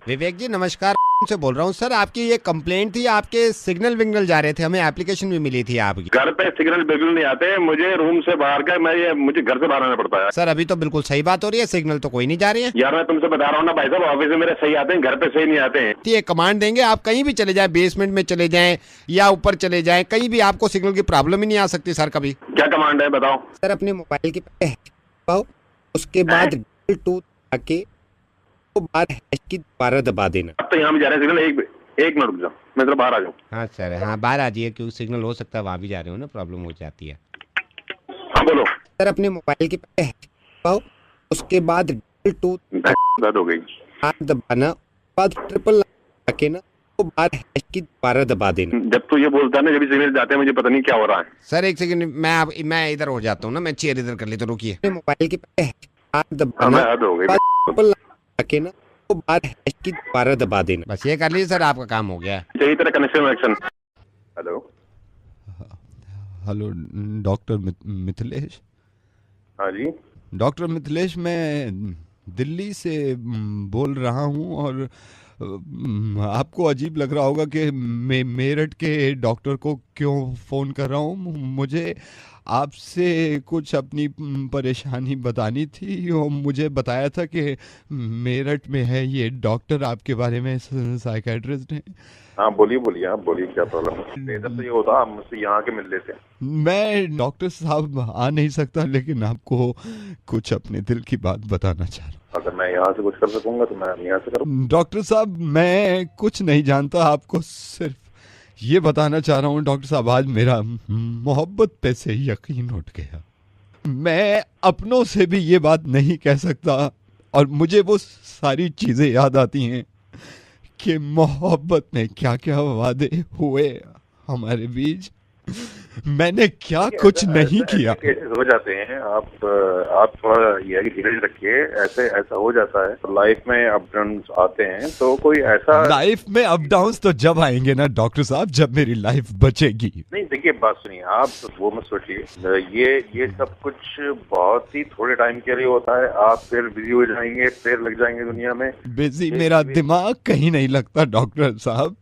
विवेक जी नमस्कार से बोल रहा हूँ सर। आपकी ये कंप्लेंट थी, आपके सिग्नल विग्नल जा रहे थे, हमें एप्लीकेशन भी मिली थी आपकी। घर पे सिग्नल बिल्कुल नहीं आते, मुझे रूम से बाहर का मुझे घर से बाहर आना पड़ता है। सर अभी तो बिल्कुल सही बात हो रही है, सिग्नल तो कोई नहीं जा रही है। यार मैं तुमसे बता रहा हूँ ना भाई साहब, ऑफिस में मेरे सही आते हैं, घर पे सही नहीं आते हैं। ये कमांड देंगे, आप कहीं भी चले जाए, बेसमेंट में चले जाएं या ऊपर चले जाएं, कहीं भी आपको सिग्नल की प्रॉब्लम ही नहीं आ सकती सर कभी। क्या कमांड है बताओ सर अपने मोबाइल की पहले उसके बाद टू आके तो बार हैश की दोबारा दबा देना। अब तो यहाँ भी जा रहे हैं सिग्नल, एक मिनट रुक जाओ, मैं जरा बाहर आ जाऊँ। हाँ सर, हाँ बाहर आ जाइए, क्योंकि सिग्नल हो सकता है वहाँ भी जा रहे हो ना, प्रॉब्लम हो जाती है। हाँ बोलो। सर अपने मोबाइल की पहले उसके बाद टू हो गई दबाना, बाद ट्रिपल आके ना तो बार हैश की दोबारा दबा देना। जब तू ये बोलता है ना, जब सिग्नल जाते हैं मुझे पता नहीं क्या हो रहा है। सर एक सेकंड, मैं इधर हो जाता हूँ ना, मैं चेयर इधर कर लेता हूँ, रुकिए। मोबाइल की दबाना, हो गई ट्रिपल आके ना तो बार हैश की दोबारा दबा देना। बस ये कर लीजिए सर, आपका काम हो गया। सही तरह connection. Hello hello doctor Mithilesh. हाँ जी डॉक्टर मिथिलेश, मैं दिल्ली से बोल रहा हूँ और आपको अजीब लग रहा होगा कि मेरठ के डॉक्टर को क्यों फ़ोन कर रहा हूँ। मुझे आपसे कुछ अपनी परेशानी बतानी थी और मुझे बताया था कि मेरठ में है ये डॉक्टर, आपके बारे में साइकेट्रिस्ट हैं। हाँ बोलिए आप बोलिए, क्या प्रॉब्लम है? इधर तो ये होता आप मुझसे यहाँ के मिल लेते। मैं डॉक्टर साहब आ नहीं सकता, लेकिन आपको कुछ अपने दिल की बात बताना चाह रहा हूँ। अगर मैं यहाँ से कुछ कर सकूंगा तो मैं यहाँ से करूँ। डॉक्टर साहब मैं कुछ नहीं जानता, आपको सिर्फ ये बताना चाह रहा हूँ डॉक्टर साहब, आज मेरा मोहब्बत पे से यकीन उठ गया। मैं अपनों से भी ये बात नहीं कह सकता और मुझे वो सारी चीज़ें याद आती हैं कि मोहब्बत में क्या क्या वादे हुए हमारे बीच, मैंने क्या कुछ नहीं किया। हो जाते हैं आप थोड़ा ये धीरज रखिए, ऐसा हो जाता है लाइफ में, अप डाउन आते हैं, तो कोई ऐसा लाइफ में अप डाउन तो जब आएंगे ना डॉक्टर साहब, जब मेरी लाइफ बचेगी। नहीं देखिए, बात सुनिए, आप वो मत सोचिए, ये सब कुछ बहुत ही थोड़े टाइम के लिए होता है। आप फिर बिजी हो जाएंगे, फिर लग जाएंगे दुनिया में बिजी। मेरा दिमाग कहीं नहीं लगता डॉक्टर साहब,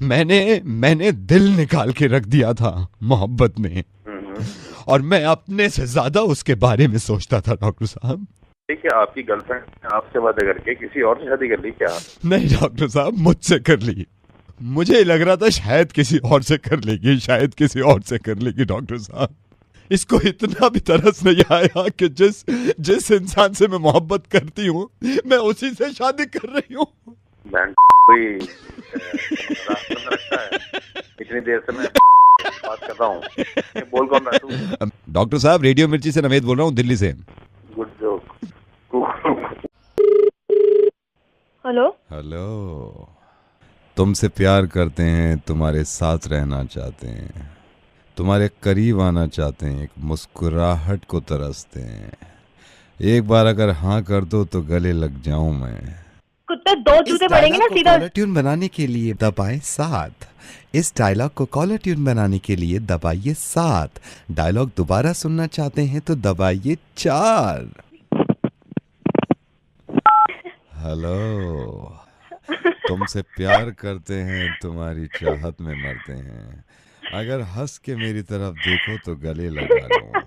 मैंने दिल निकाल के रख दिया था मोहब्बत में, और मैं अपने से ज्यादा उसके बारे में सोचता था डॉक्टर साहब। देखिए, आपकी गर्लफ्रेंड आपसे वादे करके किसी और से शादी कर ली क्या? नहीं डॉक्टर साहब, मुझसे कर ली। मुझे लग रहा था शायद किसी और से कर लेगी, शायद किसी और से कर लेगी डॉक्टर साहब। इसको इतना भी तरस नहीं आया कि जिस इंसान से मैं मोहब्बत करती हूँ मैं उसी से शादी कर रही हूँ। कोई रखता है, इतनी देर से मैं बात कर रहा हूँ, बोल कौन रहा तू? डॉक्टर साहब, रेडियो मिर्ची से नवेद बोल रहा हूँ, दिल्ली से। Good joke. हेलो, तुमसे प्यार करते हैं, तुम्हारे साथ रहना चाहते हैं, तुम्हारे करीब आना चाहते हैं, एक मुस्कुराहट को तरसते हैं। एक बार अगर हाँ कर दो तो गले लग जाऊं मैं। कुत्ते दो जूते पड़ेंगे ना सीधा। कॉलर ट्यून बनाने के लिए दबाएं 7। इस डायलॉग को कॉलर ट्यून बनाने के लिए दबाइए 7। डायलॉग दोबारा सुनना चाहते हैं तो दबाइए 4। हेलो, तुमसे प्यार करते हैं, तुम्हारी चाहत में मरते हैं, अगर हंस के मेरी तरफ देखो तो गले लगा लो।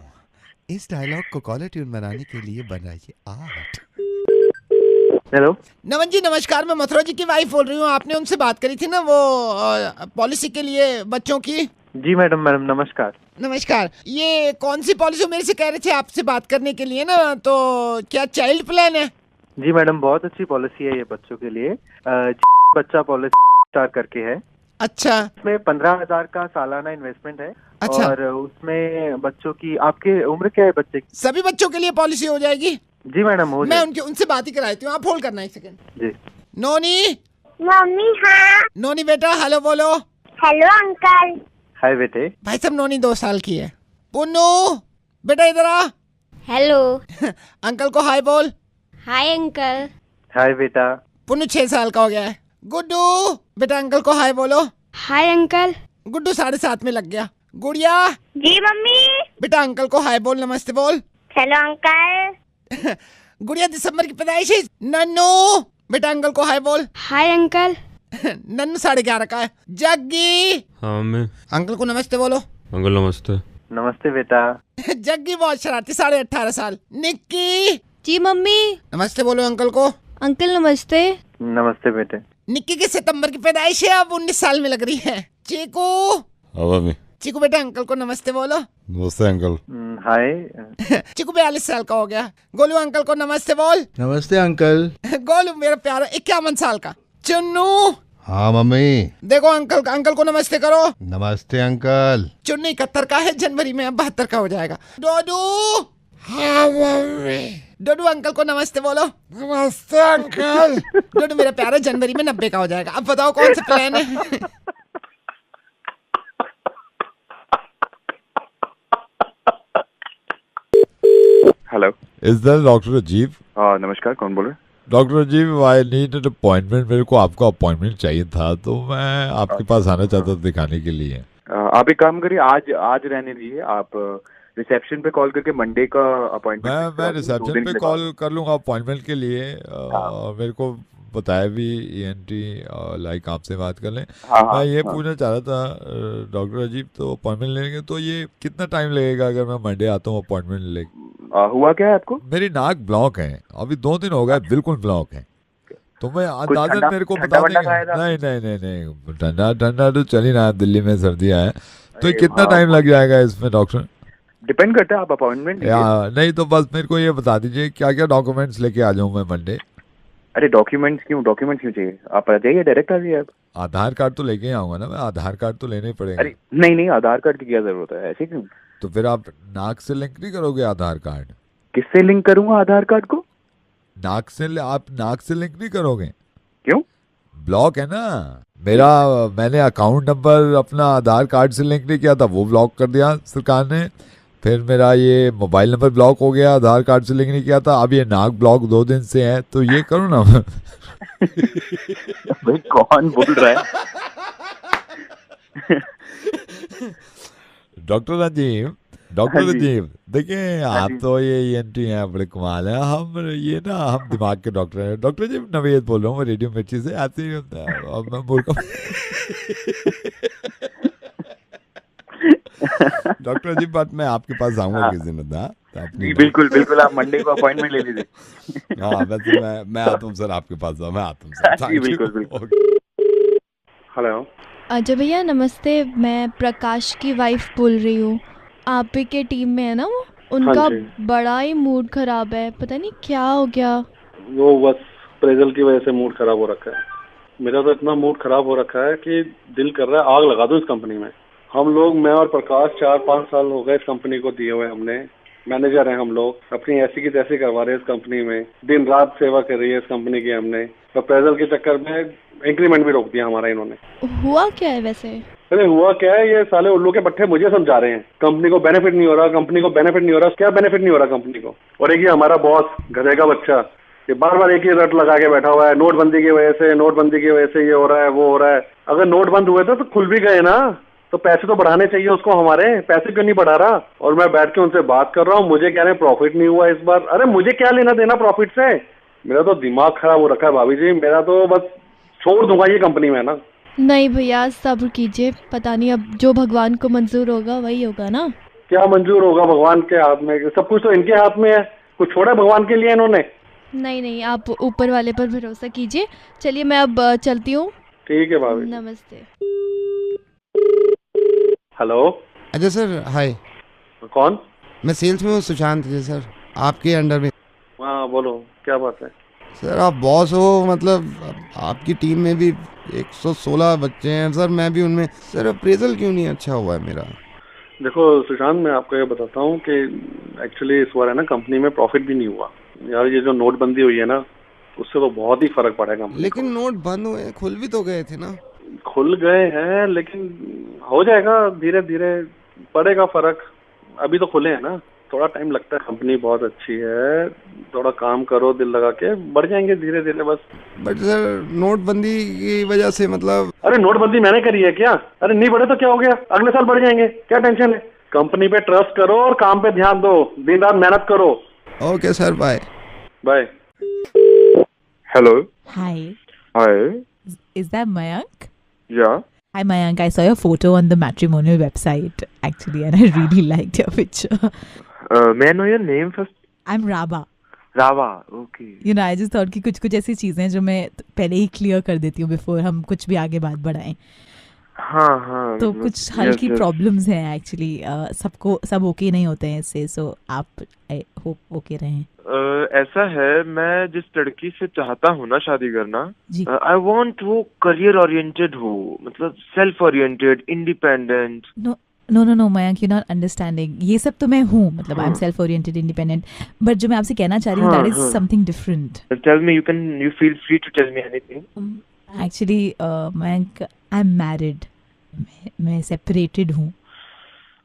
इस डायलॉग को कॉलर ट्यून बनाने के लिए बनाइए 8। हेलो नमन जी नमस्कार, मैं मथुरा जी की वाइफ बोल रही हूँ। आपने उनसे बात करी थी ना वो पॉलिसी के लिए बच्चों की? जी मैडम नमस्कार। नमस्कार, ये कौन सी पॉलिसी? मेरे से कह रहे थे आपसे बात करने के लिए ना, तो क्या चाइल्ड प्लान है? जी मैडम, बहुत अच्छी पॉलिसी है ये बच्चों के लिए। बच्चा पॉलिसी स्टार करके है। अच्छा। इसमें 15,000 का सालाना इन्वेस्टमेंट है। अच्छा। और उसमें बच्चों की, आपके उम्र क्या है बच्चे की? सभी बच्चों के लिए पॉलिसी हो जाएगी? जी मैडम हो मैं उनसे बात ही कराती हूँ, आप होल्ड करना एक सेकंड। जी। नोनी। मम्मी हाँ। नोनी बेटा हेलो बोलो। Hello uncle. हाय बेटे। भाई साहब नोनी 2 साल की है। पुन्नू बेटा इधर आ। हेलो। अंकल को हाय बोल। Hi uncle. हाय बेटा। पुन्नू 6 साल का हो गया है। गुड्डू बेटा अंकल को हाय बोलो। Hi uncle. गुड्डू 7.5 में लग गया। गुड़िया। जी मम्मी। बेटा अंकल को हाय बोल, नमस्ते बोल। Hello uncle. गुड़िया दिसंबर की पैदाइश है। नन्नू बेटा अंकल को हाय बोल। Hi uncle. नन्नू 11:30 का है। जग्गी हाँ मम्मी। अंकल को नमस्ते बोलो। अंकल नमस्ते। नमस्ते बेटा। जग्गी बहुत शरारती, 18.5 साल। निक्की जी मम्मी। नमस्ते बोलो अंकल को। अंकल नमस्ते। नमस्ते बेटे। निक्की की सितंबर की पैदाइश है, अब 19 साल में लग रही है। चीकू चीकू बेटा अंकल को नमस्ते बोलो। नमस्ते अंकल। हाय। चीकू 42 साल का हो गया। गोलू अंकल को नमस्ते बोल। नमस्ते अंकल। गोलू मेरा प्यारा 51 साल का। चुन्नू हाँ मम्मी। देखो अंकल को नमस्ते करो। नमस्ते अंकल। चुन्नू 71 का है, जनवरी में 72 का हो जाएगा। डोडू हाँ मम्मी। डोडू अंकल को नमस्ते बोलो। नमस्ते अंकल। डोडू मेरा प्यारा जनवरी में 90 का हो जाएगा। अब बताओ कौन सा प्लान है? Hello, is that doctor Rajeev? हाँ नमस्कार, कौन बोल रहे हैं? Doctor Rajeev, I need an appointment. मेरे को आपका अपॉइंटमेंट चाहिए था, तो मैं आपके पास आना चाहता था दिखाने के लिए। आप एक काम करिए, आज रहने दीजिए। आप रिसेप्शन पे कॉल करके मंडे का अपॉइंटमेंट। मैं रिसेप्शन पे कॉल कर लूँगा अपॉइंटमेंट के लिए। मेरे को बताया भी ENT लाइक आपसे बात कर लें। मैं ये पूछना चाह रहा था डॉक्टर राजीव, तो अपॉइंटमेंट लेंगे तो ये कितना टाइम लगेगा अगर मैं मंडे आता हूँ अपॉइंटमेंट लेके? हुआ क्या है आपको? मेरी नाक ब्लॉक है, अभी 2 दिन हो गए, बिल्कुल ब्लॉक है। तो मैं अंदाजन मेरे को बता देंगे? नहीं, ठंडा तो चल ही रहा है, दिल्ली में सर्दियाँ है। तो ये कितना टाइम लग जाएगा इसमें डॉक्टर? डिपेंड करता है, आप अपॉइंटमेंट नहीं तो बस मेरे को ये बता दीजिए क्या क्या डॉक्यूमेंट्स लेके आ जाऊँ मैं मंडे? अरे डॉक्यूमेंट्स क्यों चाहिए? आप आ जाइए, डायरेक्ट आ जाइए आप। आधार कार्ड तो लेके आऊंगा ना मैं, आधार कार्ड तो लेने ही पड़ेगा। अरे नहीं, आधार कार्ड की क्या जरूरत है, ऐसे क्यों? तो फिर आप नाक से लिंक नहीं करोगे आधार कार्ड? किससे लिंक करूंगा आधार कार्ड को? आप नाक से लिंक नहीं करोगे? क्यों? ब्लॉक है ना मेरा। मैंने अकाउंट नंबर अपना आधार कार्ड से लिंक नहीं किया था, वो ब्लॉक कर दिया सरकार ने। फिर मेरा ये मोबाइल नंबर ब्लॉक हो गया, आधार कार्ड से लिंक नहीं किया था। अब ये नाक ब्लॉक 2 दिन से है, तो ये करो ना। भाई कौन बोल रहा है? डॉक्टर राजीव देखिए, आप तो ये ENT हैं, बड़े कमाल है। हम दिमाग के डॉक्टर हैं। डॉक्टर जी नवेद बोल रहा हूँ, रेडियो मिर्ची से। आते ही होता है और मैं बोल रहा डॉक्टर जी, बात मैं आपके पास आऊंगा किसी दिन ना। बिल्कुल आप मंडे को अपॉइंटमेंट ले लीजिए। हाँ वैसे मैं आता हूँ सर आपके पास। मैं आता हूँ सर। बिल्कुल। हेलो अजय भैया नमस्ते। मैं प्रकाश की वाइफ बोल रही हूँ। आप ही के टीम में है ना वो? उनका बड़ा ही मूड खराब है, पता नहीं क्या हो गया। वो बस प्रेजल की वजह से मूड खराब हो रखा है। मेरा तो इतना मूड खराब हो रखा है कि दिल कर रहा है आग लगा दूं इस कंपनी में। हम लोग, मैं और प्रकाश 4-5 साल हो गए इस कंपनी को दिए हुए। हमने मैनेजर हैं हम लोग, अपनी ऐसी की तैसी करवा रहे हैं इस कंपनी में, दिन रात सेवा कर रही है इस कंपनी की हमने। तो प्रेजल के चक्कर में इंक्रीमेंट भी रोक दिया हमारा इन्होंने। हुआ क्या है वैसे? अरे हुआ क्या है, ये साले उल्लू के पट्टे मुझे समझा रहे हैं। कंपनी को बेनिफिट नहीं हो रहा, क्या बेनिफिट नहीं हो रहा कंपनी को? और एक ये हमारा बॉस गधे का बच्चा, ये बार बार एक ही रट लगा के बैठा हुआ है, नोटबंदी की वजह से ये हो रहा है वो हो रहा है। अगर नोट बंद हुए तो खुल भी गए ना, तो पैसे तो बढ़ाने चाहिए उसको, हमारे पैसे क्यों नहीं बढ़ा रहा? और मैं बैठ के उनसे बात कर रहा हूँ, मुझे कह रहे हैं प्रॉफिट नहीं हुआ इस बार। अरे मुझे क्या लेना देना प्रॉफिट से? मेरा तो दिमाग खराब हो रखा है भाभी जी। मेरा तो बस छोड़ दूंगा ये कंपनी में ना। नहीं भैया सब्र कीजिए, पता नहीं अब जो भगवान को मंजूर होगा वही होगा ना। क्या मंजूर होगा भगवान के हाथ में? सब कुछ तो इनके हाथ में है। कुछ छोड़ा भगवान के लिए इन्होंने? नहीं, आप ऊपर वाले पर भरोसा कीजिए। चलिए मैं अब चलती हूँ। ठीक है भाभी। नमस्ते। Hello Ajay sir hi. कौन? मैं सेल्स में हूँ, सुशांत अजय सर, आपके अंडर में। हाँ बोलो, क्या बात है? सर आप बॉस हो, मतलब आपकी टीम में भी 116 बच्चे हैं सर, मैं भी उनमें। सर अप्रेजल क्यों नहीं अच्छा हुआ है मेरा? देखो सुशांत, मैं आपको ये बताता हूँ कि एक्चुअली इस बार है ना कंपनी में प्रॉफिट भी नहीं हुआ यार। ये जो नोटबंदी हुई है ना, उससे तो बहुत ही फर्क पड़ा है कंपनी। लेकिन नोट बंद हुए, खुल भी तो गए थे ना। खुल गए हैं, लेकिन हो जाएगा, धीरे धीरे पड़ेगा फर्क। अभी तो खुले हैं ना, थोड़ा टाइम लगता है। कंपनी बहुत अच्छी है, थोड़ा काम करो दिल लगा के, बढ़ जाएंगे धीरे धीरे बस। बट सर नोटबंदी की वजह से मतलब। अरे नोटबंदी मैंने करी है क्या? अरे नहीं बढ़े तो क्या हो गया, अगले साल बढ़ जाएंगे, क्या टेंशन है? कंपनी पे ट्रस्ट करो और काम पे ध्यान दो, दिन रात मेहनत करो। Okay sir, bye bye. Hello Hi. Hi. Is that Mayank? Yeah. Hi Mayank, I saw your photo on the matrimonial website actually and I really liked your picture. May I know your name first? I'm Raba. Rava. Okay. You know, I just thought कि कुछ ऐसी चीज़ें जो मैं पहले ही clear कर देती हूँ before हम कुछ भी आगे बात बढ़ाएं. हाँ. तो कुछ हल्की प्रॉब्लम्स हैं एक्चुअली. सब ओके नहीं होते हैं इससे, सो आप आई होप ओके रहें. ऐसा है, मैं जिस लड़की से चाहता हूँ ना शादी करना, जी. आई वांट वो करियर ओरिएंटेड हो, मतलब self oriented, independent. No Mayank, you're not understanding. ये सब तो मैं हूँ, मतलब I am self oriented, independent, but जो मैं आपसे कहना चाह रही हूँ that is something different. Tell me, you feel free to tell me anything. Actually Mayank, I am married. मैं सेपरेटेड हूँ.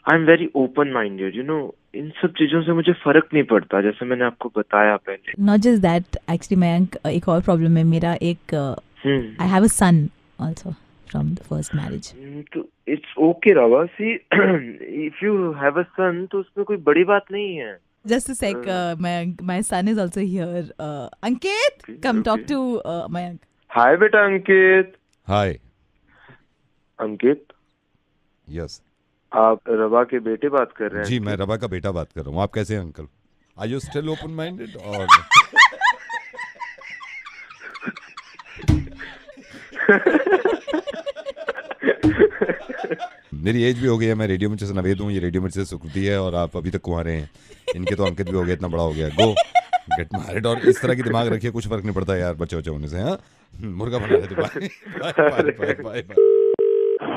I am very open minded, you know. इन सब चीजों से मुझे फर्क नहीं पड़ता, जैसे मैंने आपको बताया पहले. Not just that, actually Mayank, एक और प्रॉब्लम है मेरा. एक I have a son also from the first marriage. तो इट्स ओके रावा, see if you have a son तो उसमें कोई बड़ी बात नहीं है. Just a sec, my son is also here. Ankit, come talk to Mayank. Hi बेटा अंकित. Hi. अंकित. Yes. आप रवा के बेटे बात कर रहे हैं? जी, मैं रवा का बेटा बात कर रहा हूँ. आप कैसे हैं uncle? Are you still open minded or? मेरी एज भी हो गई है, मैं रेडियो मिर्ची से नवेद हूँ, ये रेडियो मिर्ची से सुकृति है, और आप अभी तक कुंवारे हैं. इनके तो अंकित भी हो गया, इतना बड़ा हो गया. गो गेट मैरिड. और इस तरह की दिमाग रखिए, कुछ फर्क नहीं पड़ता यार बच्चे होने से. हाँ, मुर्गा बना रहे थे. Bye.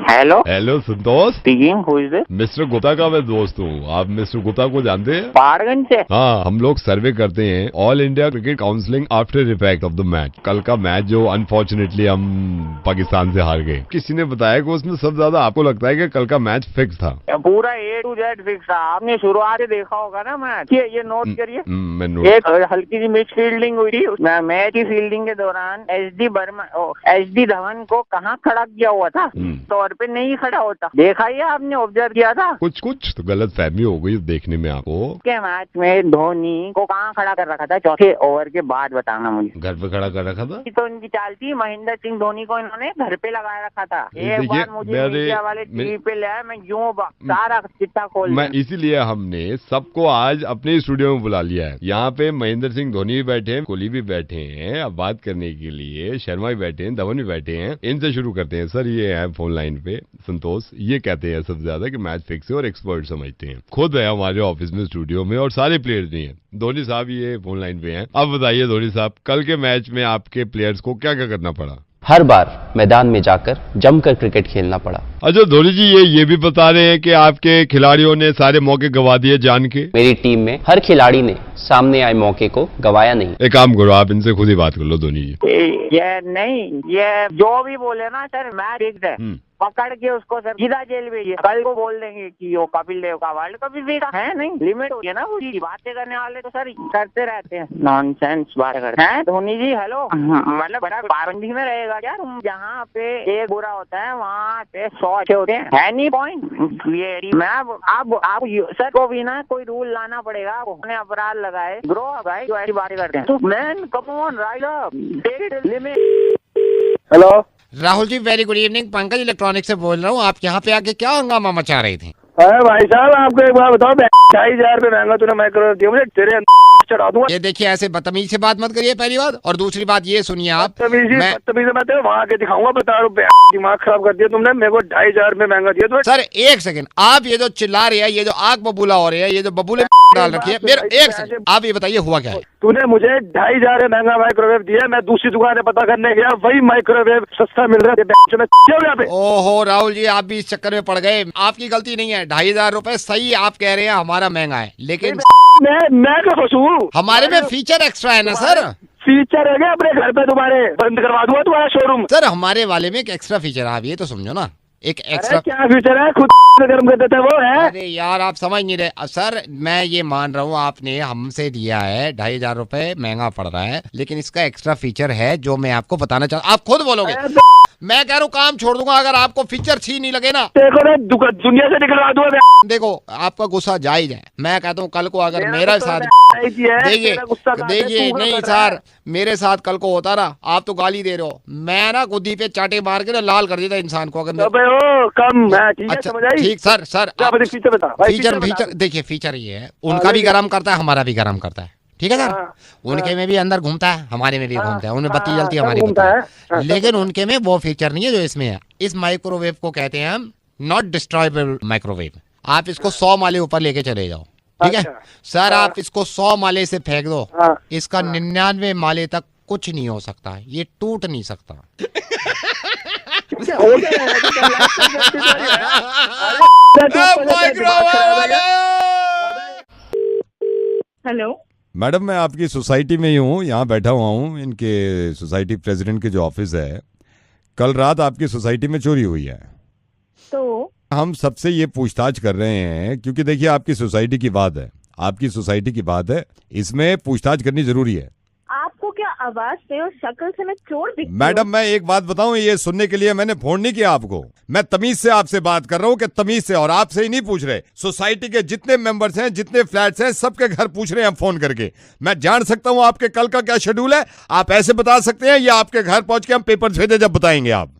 Hello Santosh. Speaking, who is this? Mister Gupta का मैं दोस्त हूँ. आप मिस्टर गुप्ता को जानते हैं? पहाड़गंज से. हाँ, हम लोग सर्वे करते हैं all India cricket counselling after effect of the match. कल का मैच जो अनफॉर्चुनेटली हम पाकिस्तान से हार गए. किसी ने बताया कि उसमें सबसे ज्यादा आपको लगता है कि कल का मैच फिक्स था. पूरा A to Z फिक्स था. आपने शुरुआत से देखा होगा ना मैच. ये नोट करिए. मैं नोट. एक हल्की सी मिस फील्डिंग हुई थी मैच की. फील्डिंग के दौरान एच डी धवन को कहाँ खड़ा किया हुआ था, तौर पे नहीं खड़ा होता. देखा ही आपने, ऑब्जर्व किया था? कुछ तो गलत फहमी हो गई देखने में आपको. के मैच में धोनी को कहाँ खड़ा कर रखा था चौथे ओवर के बाद, बताना मुझे. घर पे खड़ा कर रखा था. तो इनकी चाल थी. महेंद्र सिंह धोनी को इन्होंने घर पे लगा रखा था. एक बार मुझे मीडिया वाले टीवी पे लाया, मैं यूं सारा चिट्ठा खोल. मैं इसीलिए हमने सबको आज अपने स्टूडियो में बुला लिया है. यहाँ पे महेंद्र सिंह धोनी भी बैठे हैं, कोहली भी बैठे हैं, अब बात करने के लिए शर्मा भी बैठे हैं, धवन भी बैठे हैं. इनसे शुरू करते हैं. सर, ये है फोन लाइन पे संतोष. ये कहते हैं सबसे ज्यादा कि मैच फिक्स है और एक्सपर्ट समझते हैं. खुद है हमारे ऑफिस में, स्टूडियो में, और सारे प्लेयर्स नहीं है. धोनी साहब ये फोन लाइन पे हैं. अब बताइए धोनी साहब, कल के मैच में आपके प्लेयर्स को क्या क्या करना पड़ा? हर बार मैदान में जाकर जमकर क्रिकेट खेलना पड़ा. अच्छा धोनी जी, ये भी बता रहे हैं कि आपके खिलाड़ियों ने सारे मौके गवा दिए जान के. मेरी टीम में हर खिलाड़ी ने सामने आए मौके को गवाया नहीं. एक काम करो, आप इनसे खुद ही बात कर लो धोनी जी. ये जो भी बोले ना सर, मैच फिक्स है. पकड़ के उसको सर सीधा जेल भेजिए. कल को बोल देंगे कि वो कपिल देव का वर्ल्ड कप भी है नहीं. लिमिट होगी ना. वो बातें करने वाले तो सर करते रहते हैं, नॉनसेंस बातें करते हैं. धोनी जी हेलो, मतलब बड़ा पाबंदी में रहेगा क्या? तुम जहाँ पे एक बुरा होता है वहाँ पे 100 अच्छे होते हैं. एनी पॉइंट ये मैं आप सर को भी ना कोई रूल लाना पड़ेगा. उन्हें अपराध लगाए ग्रो भाई जो ऐसी बातें करते हैं. तो man come on right up, take it limit. Hello Rahul ji, very good evening. Pankaj electronic से बोल रहा हूँ. आप यहाँ पे आके क्या हंगामा मचा रहे थे? अरे भाई साहब, आपको एक बात बताओ, 2,500 रुपए महंगा तूने माइक्रोवेव दिया मुझे, तेरे चढ़ा दूंगा. ये देखिए, ऐसे बदतमीज से बात मत करिए, पहली बात. और दूसरी बात ये सुनिए, आप बदतमीजी मैं तेरे वहाँ के दिखाऊंगा. बता रुपए दिमाग खराब कर दिया तुमने. मेरे को 2,500 रुपए महंगा दिया तुमने. सर एक सेकंड, आप ये जो चिल्ला रहे हैं, ये जो आग बबूला हो रही है, ये जो बबूले डाल रखी है, मेरा एक सेकंड, आप ये बताइए हुआ क्या है? तूने मुझे 2,500 महंगा माइक्रोवेव दिया. मैं दूसरी दुकान से पता करने गया, वही माइक्रोवेव सस्ता मिल रहा है. ओहो राहुल जी, आप भी इस चक्कर में पड़ गए. आपकी गलती नहीं है. 2,500 रुपए सही आप कह रहे हैं, हमारा महंगा है, लेकिन मैं क्या फंसू? हमारे में फीचर एक्स्ट्रा है ना सर. फीचर है क्या? अपने घर पे तुम्हारे बंद करवा दूंगा तुम्हारा शोरूम. सर हमारे वाले में एक एक्स्ट्रा फीचर है, आप ये तो समझो ना. एक एक्स्ट्रा क्या फीचर है? खुद गर्म कर देता है वो है. अरे यार, आप समझ नहीं रहे. सर मैं ये मान रहा हूँ आपने हमसे लिया है, 2,500 रुपए महंगा पड़ रहा है, लेकिन इसका एक्स्ट्रा फीचर है जो मैं आपको बताना चाहता हूँ. आप खुद बोलोगे मैं कह रहा हूँ काम छोड़ दूंगा अगर आपको फीचर छी नहीं लगे ना। दुनिया से निकलवा दूंगा। देखो आपका गुस्सा जायज है, मैं कहता हूँ कल को अगर मेरा साथ देखिए नहीं सर, मेरे साथ कल को होता ना, आप तो गाली दे रहे हो, मैं ना गुद्दी पे चाटे मार के ना लाल कर देता इंसान को। अगर अच्छा ठीक सर फीचर देखिए, फीचर ये है उनका भी गर्म करता है हमारा भी गर्म करता है, ठीक है सर। उनके में भी अंदर घूमता है हमारे में भी घूमता है, उनमें बत्ती जलती है हमारी घूमता है, लेकिन उनके में वो फीचर नहीं है जो इसमें है। इस माइक्रोवेव को कहते हैं हम नॉट डिस्ट्रॉयबल माइक्रोवेव। आप इसको 100 माले ऊपर लेके चले जाओ, ठीक है सर। आप इसको 100 माले से फेंक दो, इसका 99 माले तक कुछ नहीं हो सकता, ये टूट नहीं सकता। हेलो मैडम, मैं आपकी सोसाइटी में ही हूँ, यहाँ बैठा हुआ हूँ इनके सोसाइटी प्रेसिडेंट के जो ऑफिस है। कल रात आपकी सोसाइटी में चोरी हुई है, तो हम सबसे ये पूछताछ कर रहे हैं क्योंकि देखिए आपकी सोसाइटी की बात है, आपकी सोसाइटी की बात है, इसमें पूछताछ करनी जरूरी है। आपको क्या आवाज से और शक्ल से मैं चोर दिखती हूँ? मैडम मैं एक बात बताऊं, ये सुनने के लिए मैंने फोन नहीं किया आपको, मैं तमीज से आपसे बात कर रहा हूं कि तमीज से, और आपसे ही नहीं पूछ रहे, सोसाइटी के जितने मेंबर्स हैं, जितने फ्लैट्स हैं, सबके घर पूछ रहे हैं हम फोन करके। मैं जान सकता हूं आपके कल का क्या शेड्यूल है, आप ऐसे बता सकते हैं या आपके घर पहुंच के हम पेपर भेजे जब बताएंगे आप?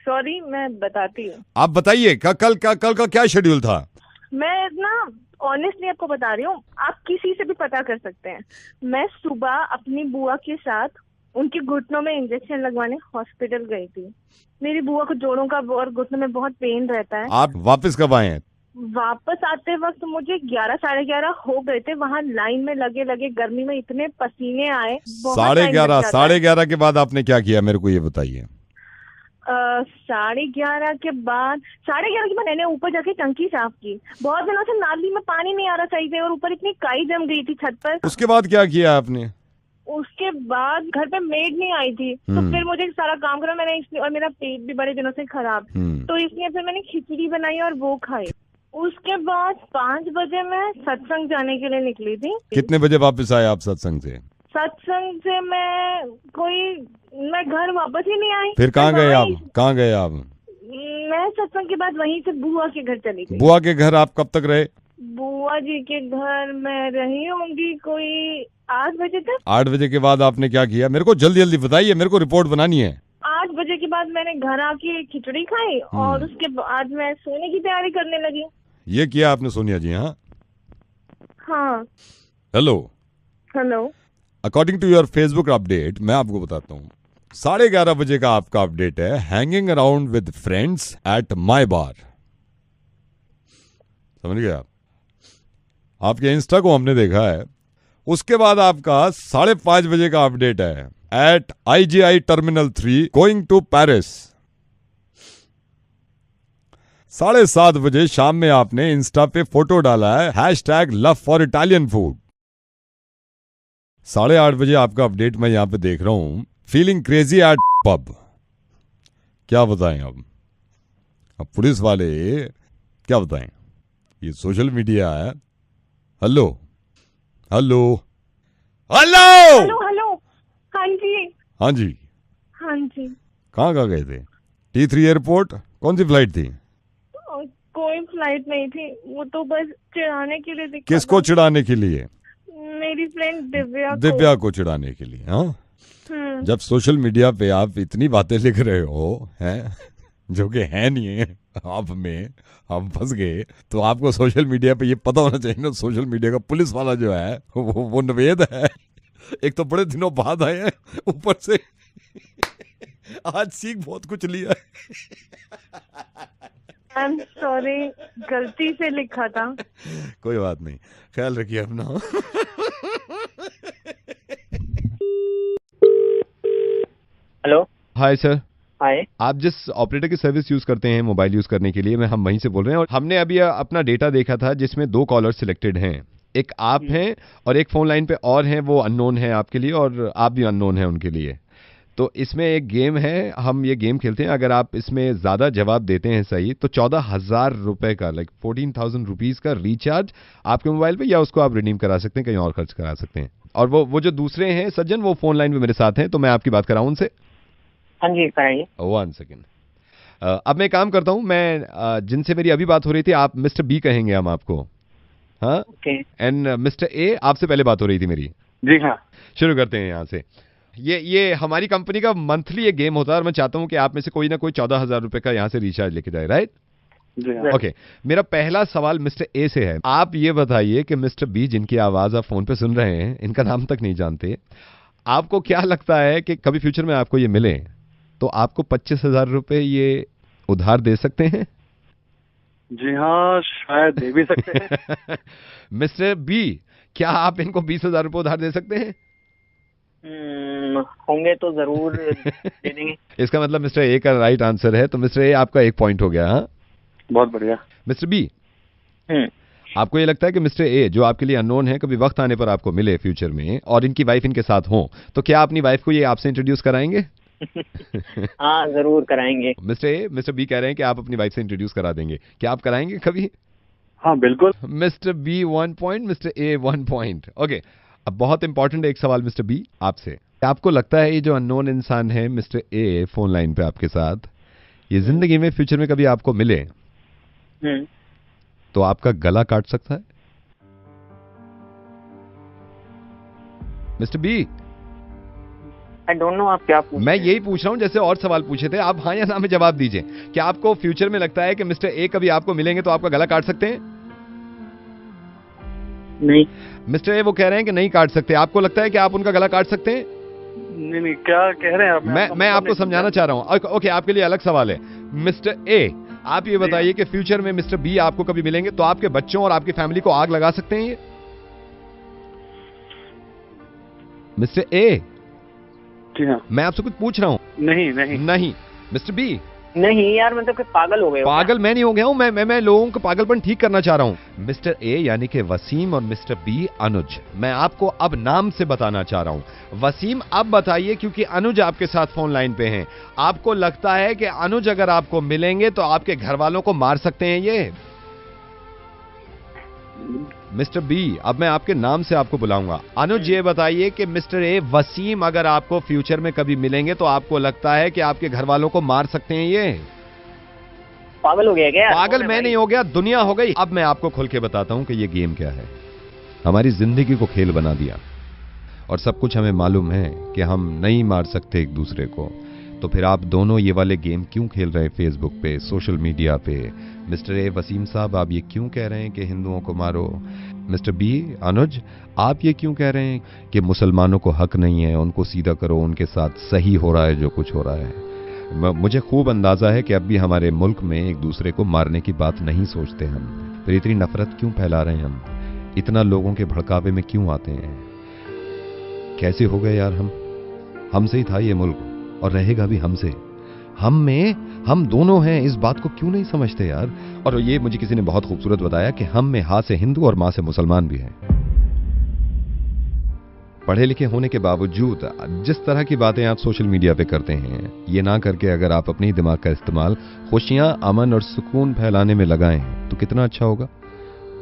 सॉरी, मैं बताती हूँ। आप बताइए कल का क्या शेड्यूल था? मैं ना ऑनेस्टली आपको बता रही हूँ, आप किसी से भी पता कर सकते हैं। मैं सुबह अपनी बुआ के साथ उनके घुटनों में इंजेक्शन लगवाने हॉस्पिटल गई थी। मेरी बुआ को जोड़ों का और घुटनों में बहुत पेन रहता है। आप वापस कब आए हैं? वापस आते वक्त मुझे 11 साढ़े 11 हो गए थे। वहाँ लाइन में लगे लगे गर्मी में इतने पसीने आए। 11:30 के बाद आपने क्या किया, मेरे को ये बताइए। 11:30 के बाद मैंने ऊपर जाके टंकी साफ की। बहुत दिनों से नाली में पानी नहीं आ रहा सही से, और ऊपर इतनी काई जम गई थी छत पर। उसके बाद क्या किया आपने? उसके बाद घर पे मेड नहीं आई थी, तो फिर मुझे सारा काम करा मैंने, इसलिए, और मेरा पेट भी बड़े दिनों से खराब, तो इसलिए फिर मैंने खिचड़ी बनाई और वो खाई। उसके बाद 5 बजे मैं सत्संग जाने के लिए निकली थी। कितने बजे वापस आए आप सत्संग से? सत्संग से मैं घर वापस ही नहीं आई। फिर कहाँ गए आप? मैं सत्संग के बाद वहीं से बुआ के घर चली गई। बुआ के घर आप कब तक रहे? बुआ जी के घर मैं रही होंगी कोई 8 बजे तक। 8 बजे के बाद आपने क्या किया, मेरे को जल्दी बताइए, मेरे को रिपोर्ट बनानी है। 8 बजे के बाद मैंने घर आके खिचड़ी खाई और उसके बाद मैं सोने की तैयारी करने लगी। ये किया आपने सोनिया जी? हाँ। Hello. According to your Facebook update, मैं आपको बताता हूँ 11:30 बजे का आपका अपडेट है, hanging around with friends at my bar. समझ गए आप? आपके इंस्टा को हमने देखा है। उसके बाद आपका 5:30 बजे का अपडेट है, at IGI terminal 3 going to Paris. 7:30 बजे शाम में आपने इंस्टा पे फोटो डाला है, #LoveForItalianFood। 8:30 बजे आपका अपडेट मैं यहाँ पे देख रहा हूँ, फीलिंग क्रेजी एट पब। क्या बताएं अब पुलिस वाले क्या बताएं, ये सोशल मीडिया है। हेलो। हाँ जी। कहाँ गए थे? T3 airport? कौन सी फ्लाइट थी? कोई फ्लाइट नहीं थी, वो तो बस चिढ़ाने के लिए। किसको चिढ़ाने के लिए? मेरी फ्रेंड दिव्या को चिढ़ाने के लिए। हाँ, जब सोशल मीडिया पे आप इतनी बातें लिख रहे हो हैं जो कि है नहीं है, आप में हम फंस गए, तो आपको सोशल मीडिया पे ये पता होना चाहिए ना, सोशल मीडिया का पुलिस वाला जो है वो नवेद है। एक तो बड़े दिनों बाद आए हैं, ऊपर से आज सीख बहुत कुछ लिया है। आई एम सॉरी, गलती से लिखा था। कोई बात नहीं, ख्याल रखिए अपना। हेलो। Hi sir. हाय। आप जिस ऑपरेटर की सर्विस यूज करते हैं मोबाइल यूज करने के लिए, हम वहीं से बोल रहे हैं, और हमने अभी अपना डेटा देखा था जिसमें 2 कॉलर सिलेक्टेड हैं। एक आप हैं और एक फोन लाइन पे और हैं, वो अननोन है आपके लिए और आप भी अननोन हैं उनके लिए। तो इसमें एक गेम है, हम ये गेम खेलते हैं, अगर आप इसमें ज़्यादा जवाब देते हैं सही तो 14,000 रुपए का, लाइक 14,000 रुपीज़ का रिचार्ज आपके मोबाइल पे, या उसको आप रिडीम करा सकते हैं, कहीं और खर्च करा सकते हैं। और वो जो दूसरे हैं सज्जन, वो फोन लाइन पे मेरे साथ हैं, तो मैं आपकी बात कराऊं उनसे। हाँ जी कराइए। 1 सेकेंड। अब मैं काम करता हूँ, मैं जिनसे मेरी अभी बात हो रही थी, आप मिस्टर बी कहेंगे हम आपको, हाँ? एंड मिस्टर ए, आपसे पहले बात हो रही थी मेरी। जी हाँ। शुरू करते हैं यहाँ से। ये हमारी कंपनी का मंथली एक गेम होता है और मैं चाहता हूँ कि आप में से कोई ना कोई 14,000 रुपए का यहाँ से रिचार्ज लेके जाए, राइट? ओके, मेरा पहला सवाल मिस्टर ए से है। आप ये बताइए कि मिस्टर बी, जिनकी आवाज आप फोन पे सुन रहे हैं, इनका नाम तक नहीं जानते, आपको क्या लगता है कि कभी फ्यूचर में आपको ये मिले तो आपको 25,000 रुपए ये उधार दे सकते हैं? जी हाँ, शायद दे भी सकते हैं। मिस्टर बी, क्या आप इनको 20,000 रुपए उधार दे सकते हैं? होंगे तो जरूर दे देंगे। इसका मतलब मिस्टर ए का राइट आंसर है, तो मिस्टर ए आपका 1 पॉइंट हो गया। हाँ, बहुत बढ़िया। मिस्टर बी, आपको ये लगता है कि मिस्टर ए, जो आपके लिए अननोन है, कभी वक्त आने पर आपको मिले फ्यूचर में और इनकी वाइफ इनके साथ हो, तो क्या अपनी वाइफ को ये आपसे इंट्रोड्यूस कराएंगे? हाँ जरूर कराएंगे। मिस्टर बी कह रहे हैं कि आप अपनी वाइफ से इंट्रोड्यूस करा देंगे, क्या आप कराएंगे कभी? हाँ बिल्कुल। Mister B 1 point, mister A 1 point. Okay, अब बहुत इंपॉर्टेंट एक सवाल मिस्टर बी आपसे। आपको लगता है ये जो अननोन इंसान है मिस्टर ए फोन लाइन पे आपके साथ, ये जिंदगी में फ्यूचर में कभी आपको मिले तो आपका गला काट सकता है? Mister B, I don't know आप क्या पूछ। मैं यही पूछ रहा हूं जैसे और सवाल पूछे थे, आप हाँ या ना में जवाब दीजिए। क्या आपको फ्यूचर में लगता है कि मिस्टर ए कभी आपको मिलेंगे तो आपका गला काट सकते हैं? नहीं। मिस्टर ए वो कह रहे हैं कि नहीं काट सकते, आपको लगता है कि आप उनका गला काट सकते हैं? नहीं, क्या कह रहे हैं आप? मैं आपको समझाना चाह रहा हूं। ओके, आपके लिए अलग सवाल है। मिस्टर ए, आप ये बताइए कि फ्यूचर में मिस्टर बी आपको कभी मिलेंगे तो आपके बच्चों और आपकी फैमिली को आग लगा सकते हैं ये? मिस्टर ए, जी हाँ। मैं आपसे कुछ पूछ रहा हूं। नहीं। मिस्टर बी, नहीं यार, मतलब कि पागल हो गए। पागल मैं नहीं हो गया हूं, मैं लोगों का पागलपन ठीक करना चाह रहा हूं। मिस्टर ए यानी कि वसीम और मिस्टर बी अनुज, मैं आपको अब नाम से बताना चाह रहा हूं। वसीम, अब बताइए, क्योंकि अनुज आपके साथ फोन लाइन पे हैं, आपको लगता है कि अनुज अगर आपको मिलेंगे तो आपके घर वालों को मार सकते हैं ये? मिस्टर बी, अब मैं आपके नाम से आपको बुलाऊंगा। अनुज, ये बताइए कि मिस्टर ए वसीम अगर आपको फ्यूचर में कभी मिलेंगे तो आपको लगता है कि आपके घर वालों को मार सकते हैं ये? पागल हो गया क्या? पागल मैं नहीं हो गया, दुनिया हो गई। अब मैं आपको खुल के बताता हूं कि ये गेम क्या है। हमारी जिंदगी को खेल बना दिया और सब कुछ हमें मालूम है कि हम नहीं मार सकते एक दूसरे को, तो फिर आप दोनों ये वाले गेम क्यों खेल रहे हैं फेसबुक पे, सोशल मीडिया पे? मिस्टर ए वसीम साहब, आप ये क्यों कह रहे हैं कि हिंदुओं को मारो? मिस्टर बी अनुज, आप ये क्यों कह रहे हैं कि मुसलमानों को हक नहीं है, उनको सीधा करो, उनके साथ सही हो रहा है जो कुछ हो रहा है? मुझे खूब अंदाजा है कि अब भी हमारे मुल्क में एक दूसरे को मारने की बात नहीं सोचते हम, फिर इतनी नफरत क्यों फैला रहे हैं हम? इतना लोगों के भड़कावे में क्यों आते हैं? कैसे हो गए यार हम? हमसे ही था ये मुल्क और रहेगा भी हमसे। हम दोनों हैं, इस बात को क्यों नहीं समझते यार? और ये मुझे किसी ने बहुत खूबसूरत बताया कि हम में हां से हिंदू और मां से मुसलमान भी हैं। पढ़े लिखे होने के बावजूद जिस तरह की बातें आप सोशल मीडिया पे करते हैं, ये ना करके अगर आप अपने दिमाग का इस्तेमाल खुशियां, अमन और सुकून फैलाने में लगाएं तो कितना अच्छा होगा।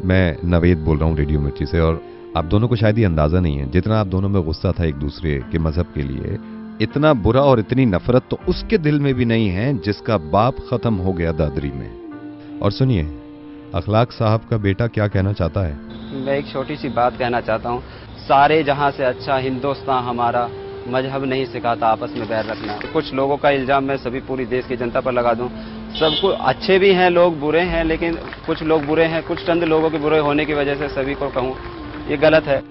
मैं नवेद बोल रहा हूँ रेडियो मिर्ची से, और आप दोनों को शायद ये अंदाजा नहीं है, जितना आप दोनों में गुस्सा था एक दूसरे के मजहब के लिए, इतना बुरा और इतनी नफरत तो उसके दिल में भी नहीं है जिसका बाप खत्म हो गया दादरी में। और सुनिए, अखलाक साहब का बेटा क्या कहना चाहता है। मैं एक छोटी सी बात कहना चाहता हूँ। सारे जहाँ से अच्छा हिंदुस्तान हमारा, मजहब नहीं सिखाता आपस में बैर रखना। कुछ लोगों का इल्जाम मैं सभी पूरी देश की जनता पर लगा दूं, सबको अच्छे भी हैं लोग, बुरे हैं, लेकिन कुछ लोग बुरे हैं, कुछ चंद लोगों के बुरे होने की वजह से सभी को कहूँ ये गलत है।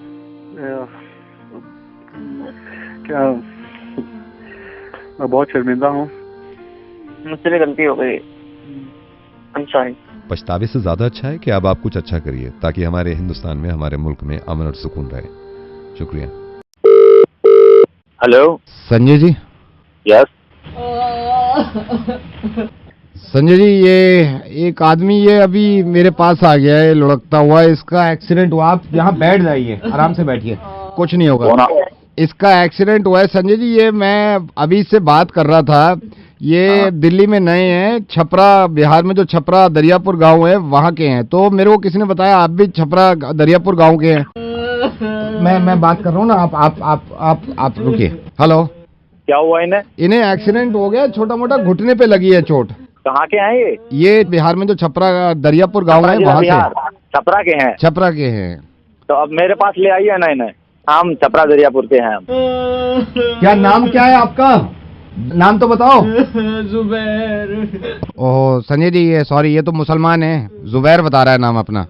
क्या मैं बहुत शर्मिंदा हूँ, मुझसे भी गलती हो गई, I'm sorry। पछतावे से ज्यादा अच्छा है कि अब आप कुछ अच्छा करिए ताकि हमारे हिंदुस्तान में, हमारे मुल्क में अमन और सुकून रहे। शुक्रिया। हेलो संजय जी। यस संजय जी, ये एक आदमी ये अभी मेरे पास आ गया है लुढ़कता हुआ, इसका एक्सीडेंट हुआ। आप यहाँ बैठ जाइए, आराम से बैठिए, कुछ नहीं होगा। इसका एक्सीडेंट हुआ है संजय जी। ये मैं अभी इससे बात कर रहा था, ये दिल्ली में नए हैं, छपरा बिहार में जो छपरा दरियापुर गांव है वहाँ के हैं। तो मेरे को किसी ने बताया आप भी छपरा दरियापुर गांव के हैं। मैं बात कर रहा हूँ ना, आप रुकिए। हेलो क्या हुआ इन्हें? इन्हें एक्सीडेंट हो गया, छोटा मोटा घुटने पे लगी है चोट। कहाँ के हैं ये? ये बिहार में जो छपरा दरियापुर गांव है वहाँ से। छपरा के हैं? छपरा के हैं। तो अब मेरे पास ले आइए ना इन्हें। हम छपरा दरियापुर के हैं। क्या नाम क्या है आपका? नाम तो बताओ। जुबैर। ओह संजय जी, ये सॉरी, ये तो मुसलमान है। जुबैर बता रहा है नाम अपना।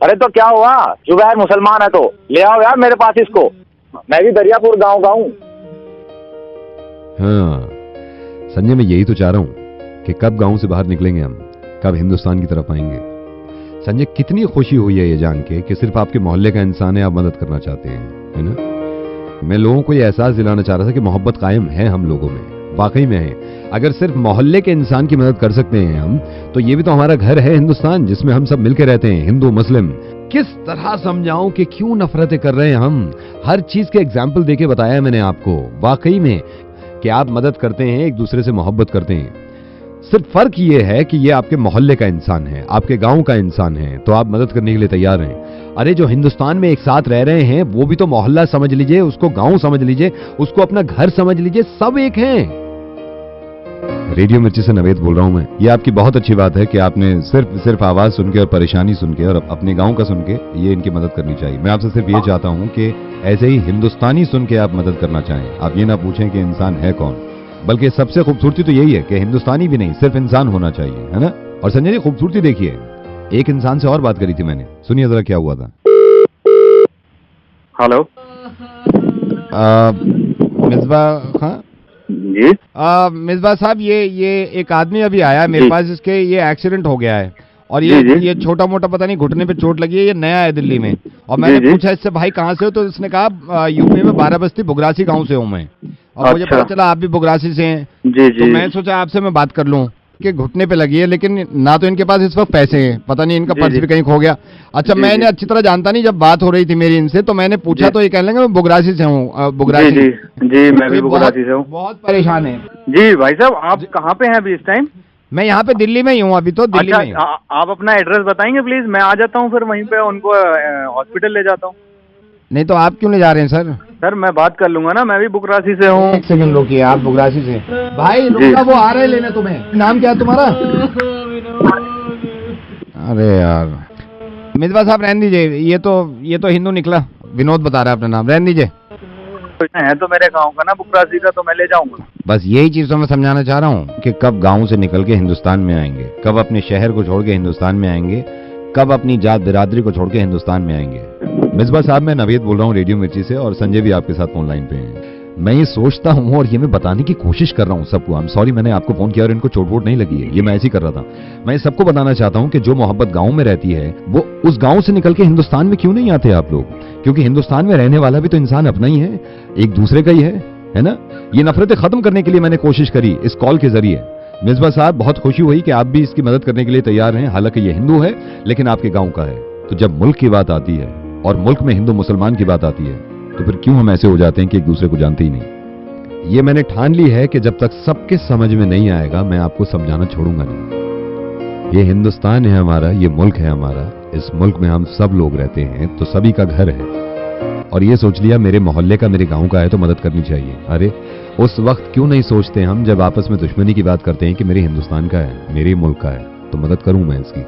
अरे तो क्या हुआ, जुबैर मुसलमान है तो ले आओ यार मेरे पास इसको। मैं भी दरियापुर गाँव का हूँ। हाँ संजय, मैं यही तो चाह रहा हूँ कि कब गांव से बाहर निकलेंगे हम, कब हिंदुस्तान की तरफ आएंगे। संजय, कितनी खुशी हुई है ये जान के कि सिर्फ आपके मोहल्ले का इंसान है, आप मदद करना चाहते हैं, है ना। मैं लोगों को ये एहसास दिलाना चाह रहा था कि मोहब्बत कायम है हम लोगों में, वाकई में है। अगर सिर्फ मोहल्ले के इंसान की मदद कर सकते हैं हम, तो ये भी तो हमारा घर है हिंदुस्तान, जिसमें हम सब मिलकर रहते हैं, हिंदू मुस्लिम। किस तरह समझाऊं कि क्यों नफरतें कर रहे हैं हम। हर चीज के एग्जाम्पल देके बताया मैंने आपको, वाकई में, कि आप मदद करते हैं, एक दूसरे से मोहब्बत करते हैं। सिर्फ फर्क ये है कि ये आपके मोहल्ले का इंसान है, आपके गांव का इंसान है, तो आप मदद करने के लिए तैयार हैं। अरे जो हिंदुस्तान में एक साथ रह रहे हैं, वो भी तो मोहल्ला समझ लीजिए, उसको गांव समझ लीजिए, उसको अपना घर समझ लीजिए, सब एक हैं। रेडियो मिर्ची से नवेद बोल रहा हूं मैं। ये आपकी बहुत अच्छी बात है कि आपने सिर्फ आवाज सुन के और परेशानी सुन के और अपने गांव का सुन के ये इनकी मदद करनी चाहिए। मैं आपसे सिर्फ ये चाहता हूं कि ऐसे ही हिंदुस्तानी सुन के आप मदद करना चाहें। आप ये ना पूछें कि इंसान है कौन, बल्कि सबसे खूबसूरती तो यही है कि हिंदुस्तानी भी नहीं, सिर्फ इंसान होना चाहिए, है ना। और संजय जी, खूबसूरती देखिए, एक इंसान से और बात करी थी मैंने, सुनिए जरा क्या हुआ था। हेलो मिसबा खां जी। मिसबा साहब, ये एक आदमी अभी आया मेरे पास, इसके ये एक्सीडेंट हो गया है और ये छोटा मोटा पता नहीं घुटने पे चोट लगी है, ये नया है दिल्ली में। और मैंने पूछा इससे भाई कहाँ से हो, तो इसने कहा यूपी में बाराबस्ती बुगरासी गांव से हूँ मैं। और मुझे पता चला आप भी बुगरासी से हैं। तो मैं सोचा आपसे मैं बात कर लूँ कि घुटने पे लगी है, लेकिन ना तो इनके पास इस वक्त पैसे हैं, पता नहीं इनका पर्स भी कहीं खो गया। अच्छा, मैं इन्हें अच्छी तरह जानता नहीं, जब बात हो रही थी मेरी इनसे तो मैंने पूछा तो ये कहने लगे मैं बुगरासी से हूँ। बुगरासी जी, मैं भी बुगरासी से हूँ। बहुत परेशान है जी भाई साहब। आप कहाँ पे हैं अभी इस टाइम? मैं यहाँ पे दिल्ली में ही हूँ अभी तो, दिल्ली में। आप अपना एड्रेस बताएंगे प्लीज, मैं आ जाता हूँ, फिर वहीं पे उनको हॉस्पिटल ले जाता हूँ। नहीं तो आप क्यों ले जा रहे हैं सर? सर मैं बात कर लूंगा ना, मैं भी बुगरासी से हूँ। एक सेकंड रुकिए, आप बुगरासी से? भाई रुका, वो आ रहे लेने तुम्हें। नाम क्या है तुम्हारा? अरे यार मिसबा साहब रहने दीजिए, ये तो हिंदू निकला, विनोद बता रहा है अपना नाम, रहने दीजिए। है तो मेरे गांव का ना बुगरासी का, तो मैं ले जाऊंगा। बस यही चीज तो मैं समझाना चाह रहा हूँ कि कब गांव से निकल के हिंदुस्तान में आएंगे, कब अपने शहर को छोड़ के हिंदुस्तान में आएंगे, कब अपनी जात बिरादरी को छोड़ के हिंदुस्तान में आएंगे। मिसबा साहब, मैं नवेद बोल रहा हूँ रेडियो मिर्ची से, और संजय भी आपके साथ फोन लाइन पे हैं। मैं ये सोचता हूँ और ये मैं बताने की कोशिश कर रहा हूँ सबको। आई एम सॉरी, मैंने आपको फोन किया और इनको चोट वोट नहीं लगी है, ये मैं ऐसे ही कर रहा था। मैं सबको बताना चाहता हूँ कि जो मोहब्बत गांव में रहती है, वो उस गांव से निकल के हिंदुस्तान में क्यों नहीं आते आप लोग? क्योंकि हिंदुस्तान में रहने वाला भी तो इंसान अपना ही है, एक दूसरे का ही है ना। ये नफरतें खत्म करने के लिए मैंने कोशिश करी इस कॉल के जरिए। मिसबा साहब, बहुत खुशी हुई कि आप भी इसकी मदद करने के लिए तैयार हैं। हालांकि ये हिंदू है लेकिन आपके गांव का है। तो जब मुल्क की बात आती है और मुल्क में हिंदू मुसलमान की बात आती है, तो फिर क्यों हम ऐसे हो जाते हैं कि एक दूसरे को जानते ही नहीं। ये मैंने ठान ली है कि जब तक सबके समझ में नहीं आएगा, मैं आपको समझाना छोड़ूंगा नहीं। ये हिंदुस्तान है हमारा, ये मुल्क है हमारा, इस मुल्क में हम सब लोग रहते हैं, तो सभी का घर है। और ये सोच लिया मेरे मोहल्ले का, मेरे गांव का है तो मदद करनी चाहिए। अरे उस वक्त क्यों नहीं सोचते हम जब आपस में दुश्मनी की बात करते हैं कि मेरे हिंदुस्तान का है, मेरे मुल्क का है, तो मदद करूं मैं इसकी।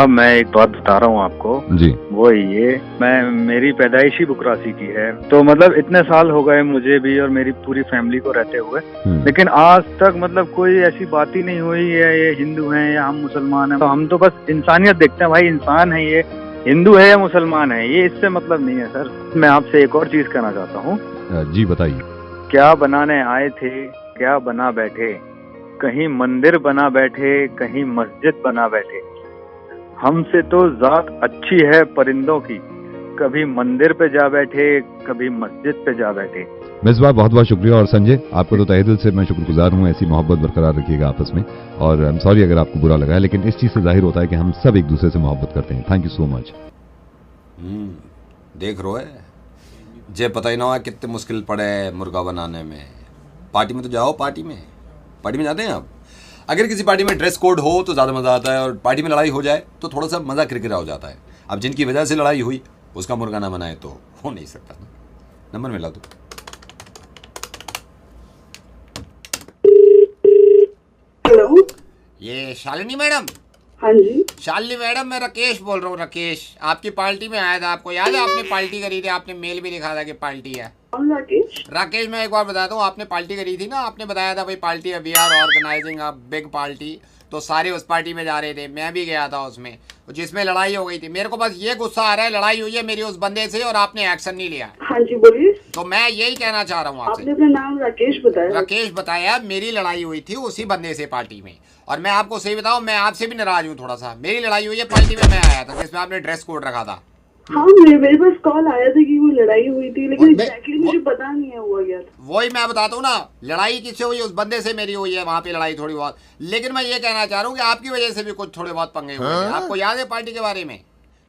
अब मैं एक बात बता रहा हूँ आपको जी, वो ये, मेरी पैदाइशी बुगरासी की है, तो मतलब इतने साल हो गए मुझे भी और मेरी पूरी फैमिली को रहते हुए, लेकिन आज तक मतलब कोई ऐसी बात ही नहीं हुई है ये हिंदू हैं या हम मुसलमान हैं। तो हम तो बस इंसानियत देखते हैं, भाई इंसान है ये, हिंदू है या मुसलमान है, ये इससे मतलब नहीं है सर। मैं आपसे एक और चीज कहना चाहता हूँ। जी बताइए। क्या बनाने आए थे, क्या बना बैठे, कहीं मंदिर बना बैठे, कहीं मस्जिद बना बैठे। हमसे तो जात अच्छी है परिंदों की, कभी मंदिर पे जा बैठे, कभी मस्जिद पे जा बैठे। मिसबा, बहुत बहुत शुक्रिया। और संजय, आपको तो तहे दिल से मैं शुक्रगुजार हूँ। ऐसी मोहब्बत बरकरार रखिएगा आपस में। और आई एम सॉरी अगर आपको बुरा लगा है, लेकिन इस चीज से जाहिर होता है कि हम सब एक दूसरे से मोहब्बत करते हैं। Thank you so much. देख रो है जे पता ही ना हुआ कितने मुश्किल पड़े मुर्गा बनाने में। पार्टी में तो जाओ, पार्टी में जाते हैं आप। अगर किसी पार्टी में ड्रेस कोड हो तो ज़्यादा मज़ा आता है, और पार्टी में लड़ाई हो जाए तो थोड़ा सा मज़ा किरकिरा हो जाता है। अब जिनकी वजह से लड़ाई हुई उसका मुर्गा ना बनाए तो हो नहीं सकता। नंबर मिला दो। ये शालिनी मैडम? हाँ जी। शालिनी मैडम, मैं राकेश बोल रहा हूँ। राकेश, आपकी पार्टी में आया था, आपको याद है? आपने पार्टी करी थी, आपने मेल भी लिखा था कि पार्टी है। राकेश? राकेश, मैं एक बार बताता हूँ, आपने पार्टी करी थी ना, आपने बताया था भाई पार्टी है, we are organising a big party. तो सारे उस पार्टी में जा रहे थे, मैं भी गया था उसमें, जिसमें लड़ाई हो गई थी। मेरे को बस ये गुस्सा आ रहा है, लड़ाई हुई है मेरी उस बंदे से और आपने एक्शन नहीं लिया। हाँ जी बोलिए। तो मैं यही कहना चाह रहा हूँ आपसे। आपने अपना नाम राकेश बताया? राकेश बताया। मेरी लड़ाई हुई थी उसी बंदे से पार्टी में, और मैं आपको सही बताऊं, मैं आपसे भी नाराज हूँ थोड़ा सा। मेरी लड़ाई हुई है पार्टी में, मैं आया था जिसमें आपने ड्रेस कोड रखा था। हाँ, मेरे पास कॉल आया था कि वो लड़ाई हुई थी, लेकिन एग्जैक्टली मुझे पता नहीं है हुआ क्या था। वही मैं बताता हूँ ना, लड़ाई किससे हुई? उस बंदे से मेरी हुई है वहाँ पे लड़ाई थोड़ी बहुत। लेकिन मैं ये कहना चाह रहा हूँ कि आपकी वजह से भी कुछ थोड़े बहुत पंगे हुए थे। आपको याद है पार्टी के बारे में?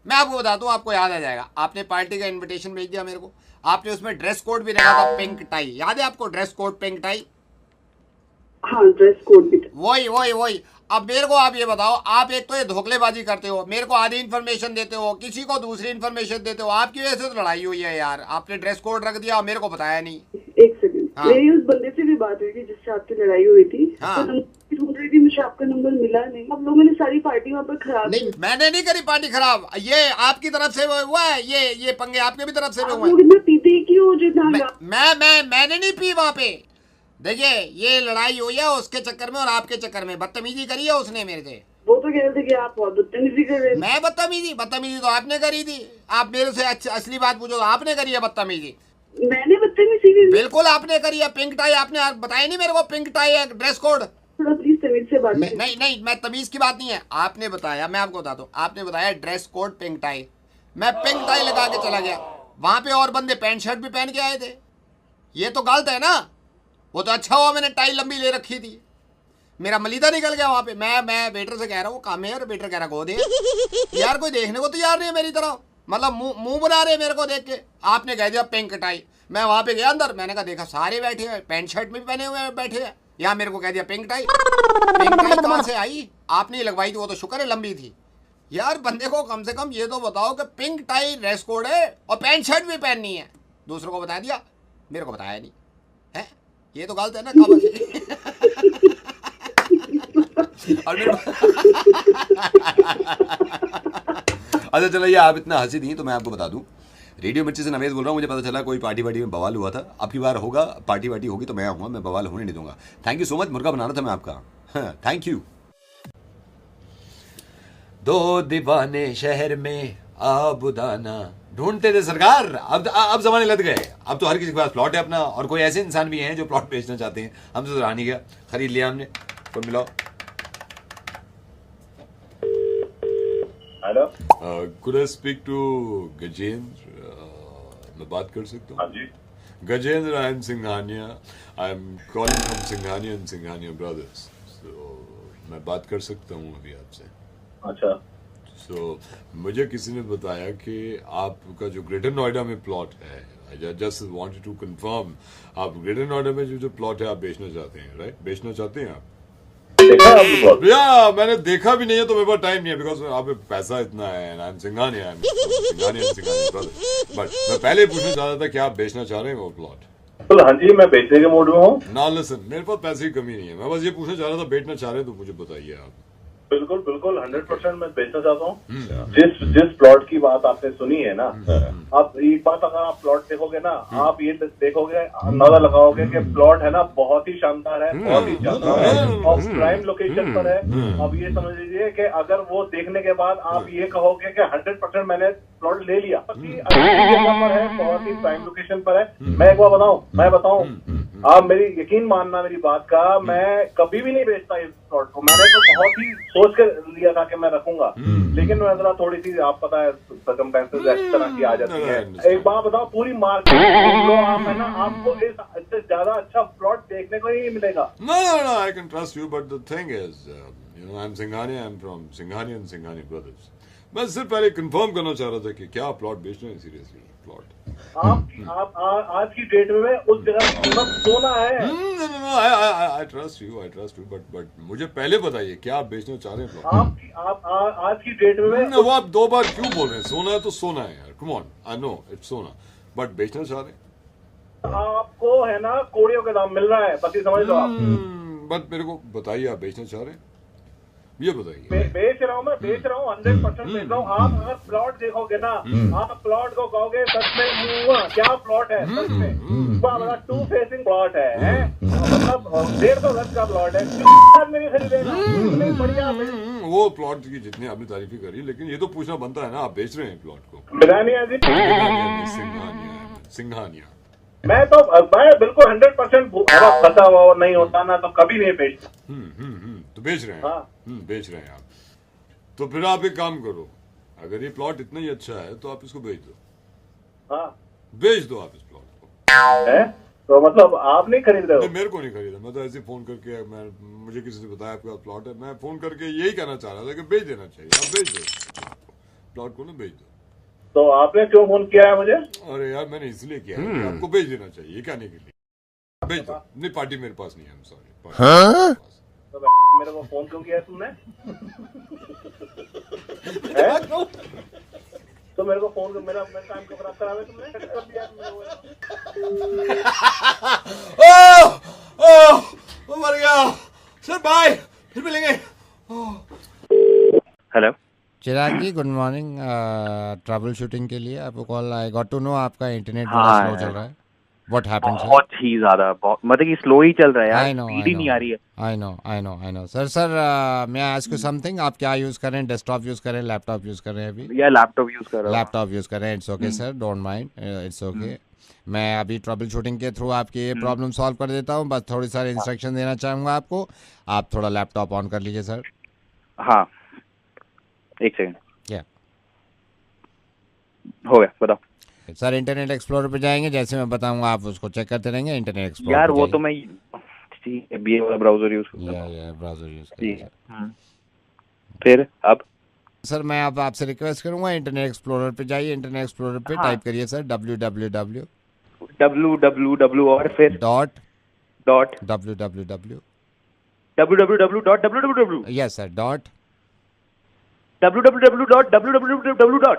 मैं आपको बताता हूँ, आपको याद आ जाएगा। आपने पार्टी का इन्विटेशन भेज दिया मेरे को, आपने उसमें ड्रेस कोड भी रखा था, पिंक टाई। याद है आपको? Dress code pink tie. हाँ, ड्रेस कोड भी था। वही। अब मेरे को आप ये बताओ, आप एक तो ये धोखलेबाजी करते हो, मेरे को आधी इन्फॉर्मेशन देते हो, किसी को दूसरी इन्फॉर्मेशन देते हो। आपकी वजह से तो लड़ाई हुई है यार। आपने ड्रेस कोड रख दिया और मेरे को बताया नहीं। एक सेकंड, मेरी उस बंदे से भी बात हुई थी जिससे आपकी लड़ाई हुई थी। हाँ। तो ढूंढ रही थी, मुझे आपका नंबर मिला नहीं। आप लोगों ने सारी पार्टी वहाँ पर खराब नहीं, मैंने नहीं करी पार्टी खराब। ये आपकी तरफ से हुआ है, ये पंगे आपके भी तरफ से हुए हैं। पीते क्यों जितना? मैंने नहीं पी वहाँ पे। देखिए, ये लड़ाई हुई है उसके चक्कर में और आपके चक्कर में। बदतमीजी करी है उसने मेरे से। वो तो कह रहे थे कि आप बहुत बदतमीजी कर रहे थे। मैं बदतमीजी तो आपने करी थी। आप मेरे से असली बात पूछो, आपने करी है बदतमीजी। मैंने बदतमीजी? बिल्कुल आपने करी है। पिंक टाई आपने बताया नहीं मेरे को, पिंक टाई है ड्रेस कोड। थोड़ा प्लीज तमीज से बात। नहीं, मैं तमीज की बात नहीं है। आपने बताया, मैं आपको बताता हूँ, आपने बताया ड्रेस कोड पिंक टाई। मैं पिंक टाई लगा के चला गया, वहां पे और बंदे पैंट शर्ट भी पहन के आए थे। ये तो गलत है ना। वो तो अच्छा हुआ मैंने टाई लंबी ले रखी थी, मेरा मलीदा निकल गया वहां पे। मैं वेटर से कह रहा हूँ काम है, और वेटर कह रहा गोद है। यार कोई देखने को तैयार नहीं है मेरी तरह, मतलब मुंह बना रहे मेरे को देख के। आपने कह दिया पिंक टाई। मैं वहां पे गया अंदर, मैंने कहा देखा सारे बैठे हैं, पैंट शर्ट में भी पहने हुए बैठे हैं। यहाँ मेरे को कह दिया पिंक टाई। पिंक टाई कहाँ से आई? आपने लगवाई थी, वो तो शुक्र है लंबी थी। यार बंदे को कम से कम ये तो बताओ कि पिंक टाई ड्रेस कोड है और पैंट शर्ट भी पहननी है। दूसरों को बता दिया, मेरे को बताया नहीं है। ये तो गलत है ना। और अच्छा चलो, ये आप इतना हंसी दी तो मैं आपको बता दूं, रेडियो मिर्ची से नवेद बोल रहा हूँ। मुझे पता चला कोई पार्टी में बवाल हुआ था। अब की बार होगा, पार्टी होगी तो मैं आऊँगा, मैं बवाल होने नहीं दूंगा। थैंक यू सो मच, मुर्गा बनाना था मैं आपका। Thank you. दो दीवाने शहर में आबुदाना ढूंढते थे सरकार। अब जमाने लग गए। अब तो हर किसी के पास प्लॉट है अपना, और कोई ऐसे इंसान भी हैं जो प्लॉट बेचना चाहते हैं। हमसे तो रहा नहीं गया, खरीद लिया हमने। कौन मिलाओ? Hello, could I speak to Gajendra? मैं बात कर सकता हूँ? हाँ जी। Gajendra, I am Singhania. I am calling from Singhania and Singhania brothers. मैं बात कर सकता हूँ अभी आपसे? अच्छा। मुझे किसी ने बताया कि आपका जो ग्रेटर नोएडा में प्लॉट है, I just wanted to confirm, आप ग्रेटर नोएडा में जो प्लॉट है आप बेचना चाहते हैं, राइट? बेचना चाहते हैं आप? या मैंने देखा भी नहीं है तो मेरे पास टाइम नहीं है, बिकॉज आप पैसा इतना है। आई एम सिंघानिया बट मैं पहले पूछना चाहता था कि आप बेचना चाह रहे हैं वो प्लॉट? हाँ जी, मैं बेचने के मूड में हूँ। ना लिसन, मेरे पास पैसे की कमी नहीं है, मैं बस ये पूछना चाह रहा था, बेचना चाह रहे हैं तो मुझे बताइए आप। बिल्कुल 100% मैं बेचना चाहता हूँ। जिस प्लॉट की बात आपने सुनी है ना, आप एक बात अगर आप प्लॉट देखोगे ना, आप ये देखोगे, अंदाजा लगाओगे कि प्लॉट है ना बहुत ही शानदार है, बहुत ही शानदार है और प्राइम लोकेशन पर है। अब ये समझ लीजिए कि अगर वो देखने के बाद आप ये कहोगे कि 100% मैंने प्लॉट ले लिया, जगह पर है, बहुत ही प्राइम लोकेशन पर है। मैं एक बार बताऊं, आप मेरी यकीन मानना मेरी बात का, मैं कभी भी नहीं बेचता इस प्लॉट को। मैंने तो बहुत ही सोच कर लिया था कि मैं रखूंगा, लेकिन मैं जरा थोड़ी सी, आप पता है सर्कमस्टेंसेस इस तरह की आ जाती है। एक बात बताओ, पूरी मार्केट आप है ना, आपको इससे ज्यादा अच्छा प्लॉट देखने को ही नहीं मिलेगा। No, I can trust you, but the thing is, I'm Singhania, I'm from Singhania and Singhania Brothers. मैं सिर्फ पहले कंफर्म करना चाह रहा था कि क्या प्लॉट बेच रहे हैं सीरियसली प्लॉट? आप आज की डेट में उस जगह की कीमत सोना है। I trust you, but मुझे पहले बताइए क्या आप बेचना चाह रहे हैं प्लॉट? आप आज की डेट में वो आप दो बार क्यों बोल रहे हैं? सोना है तो सोना है यार, come on, I know it's सोना, बट बेचना चाह रहे हैं? आपको है ना कोड़ियों का दाम मिल रहा है, बस ये समझ लो आप। बट मेरे को बताइए आप बेचना चाह रहे हैं? ये बताइए। बेच रहा हूँ मैं, बेच रहा हूँ, 100% बेच रहा हूँ। आप अगर प्लॉट देखोगे ना, आप प्लॉट को कहोगे सच में क्या प्लॉट है, सच में 2 फेसिंग प्लॉट है, मतलब 150 गज का प्लॉट है, आदमी नहीं खरीदेगा। बढ़िया वो प्लॉट की जितनी आपने तारीफी करी, लेकिन ये तो पूछना बनता है ना, आप बेच रहे हैं प्लॉट को? सिंघानिया। मैं बिल्कुल 100% फंसा हुआ नहीं होता ना, तो कभी नहीं बेचता। तो बेच रहे हैं। बेच रहे हैं आप। तो फिर आप एक काम करो, अगर ये प्लॉट इतना ही अच्छा है तो आप इसको बेच दो। बेच दो आप इस प्लॉट को। तो मतलब आप नहीं खरीद रहे हो? मेरे को नहीं खरीदा, मैं तो ऐसे फोन करके, मुझे किसी ने बताया आपके पास प्लॉट है, मैं फोन करके यही कहना चाह रहा था कि बेच देना चाहिए। आप बेच दो प्लॉट को ना, बेच दो। तो आपने क्यों फोन किया है मुझे? अरे यार, मैंने इसलिए किया है कि आपको बेच देना चाहिए, कहने के लिए। बेच दो। नहीं, पार्टी मेरे पास नहीं है, सॉरी। तो मेरे को फोन क्यों किया तुमने? तो मेरे को फोन, मेरा टाइम को खराब करा तुमने। मर गया सर, बाय, फिर मिलेंगे। Hello Chirag ji, good morning. Troubleshooting के लिए आपको कॉल। आई गॉट टू नो आपका इंटरनेट बड़ा स्लो चल रहा है। What happened sir? बहुत ही ज्यादा, मतलब कि स्लो ही चल रहा है यार, स्पीड ही नहीं आ रही है। आई नो सर मैं आस्क यू समथिंग। आप क्या यूज कर रहे हैं? डेस्कटॉप यूज कर रहे हैं, लैपटॉप यूज कर रहे हैं? अभी या लैपटॉप यूज कर रहा हूं। लैपटॉप यूज कर रहे हैं, it's okay sir, don't mind, it's okay. मैं अभी ट्रबल शूटिंग के थ्रू आपकी ये प्रॉब्लम सॉल्व कर देता हूँ। बस थोड़ी सारी इंस्ट्रक्शन देना चाहूँगा आपको। आप थोड़ा लैपटॉप ऑन कर लीजिए सर। हाँ, एक सेकंड। क्या हो गया, बताओ सर। इंटरनेट एक्सप्लोरर पे जाएंगे, जैसे मैं बताऊंगा आप उसको चेक करते रहेंगे। इंटरनेट एक्सप्लोरर यार वो तो मैं बीए वाला ब्राउजर यूज करता हूं। या ब्राउजर यूज करते। फिर अब सर मैं अब आपसे रिक्वेस्ट करूंगा, इंटरनेट एक्सप्लोरर पे जाइए। इंटरनेट एक्सप्लोरर पे टाइप करिए सर www और फिर dot www yes sir, dot www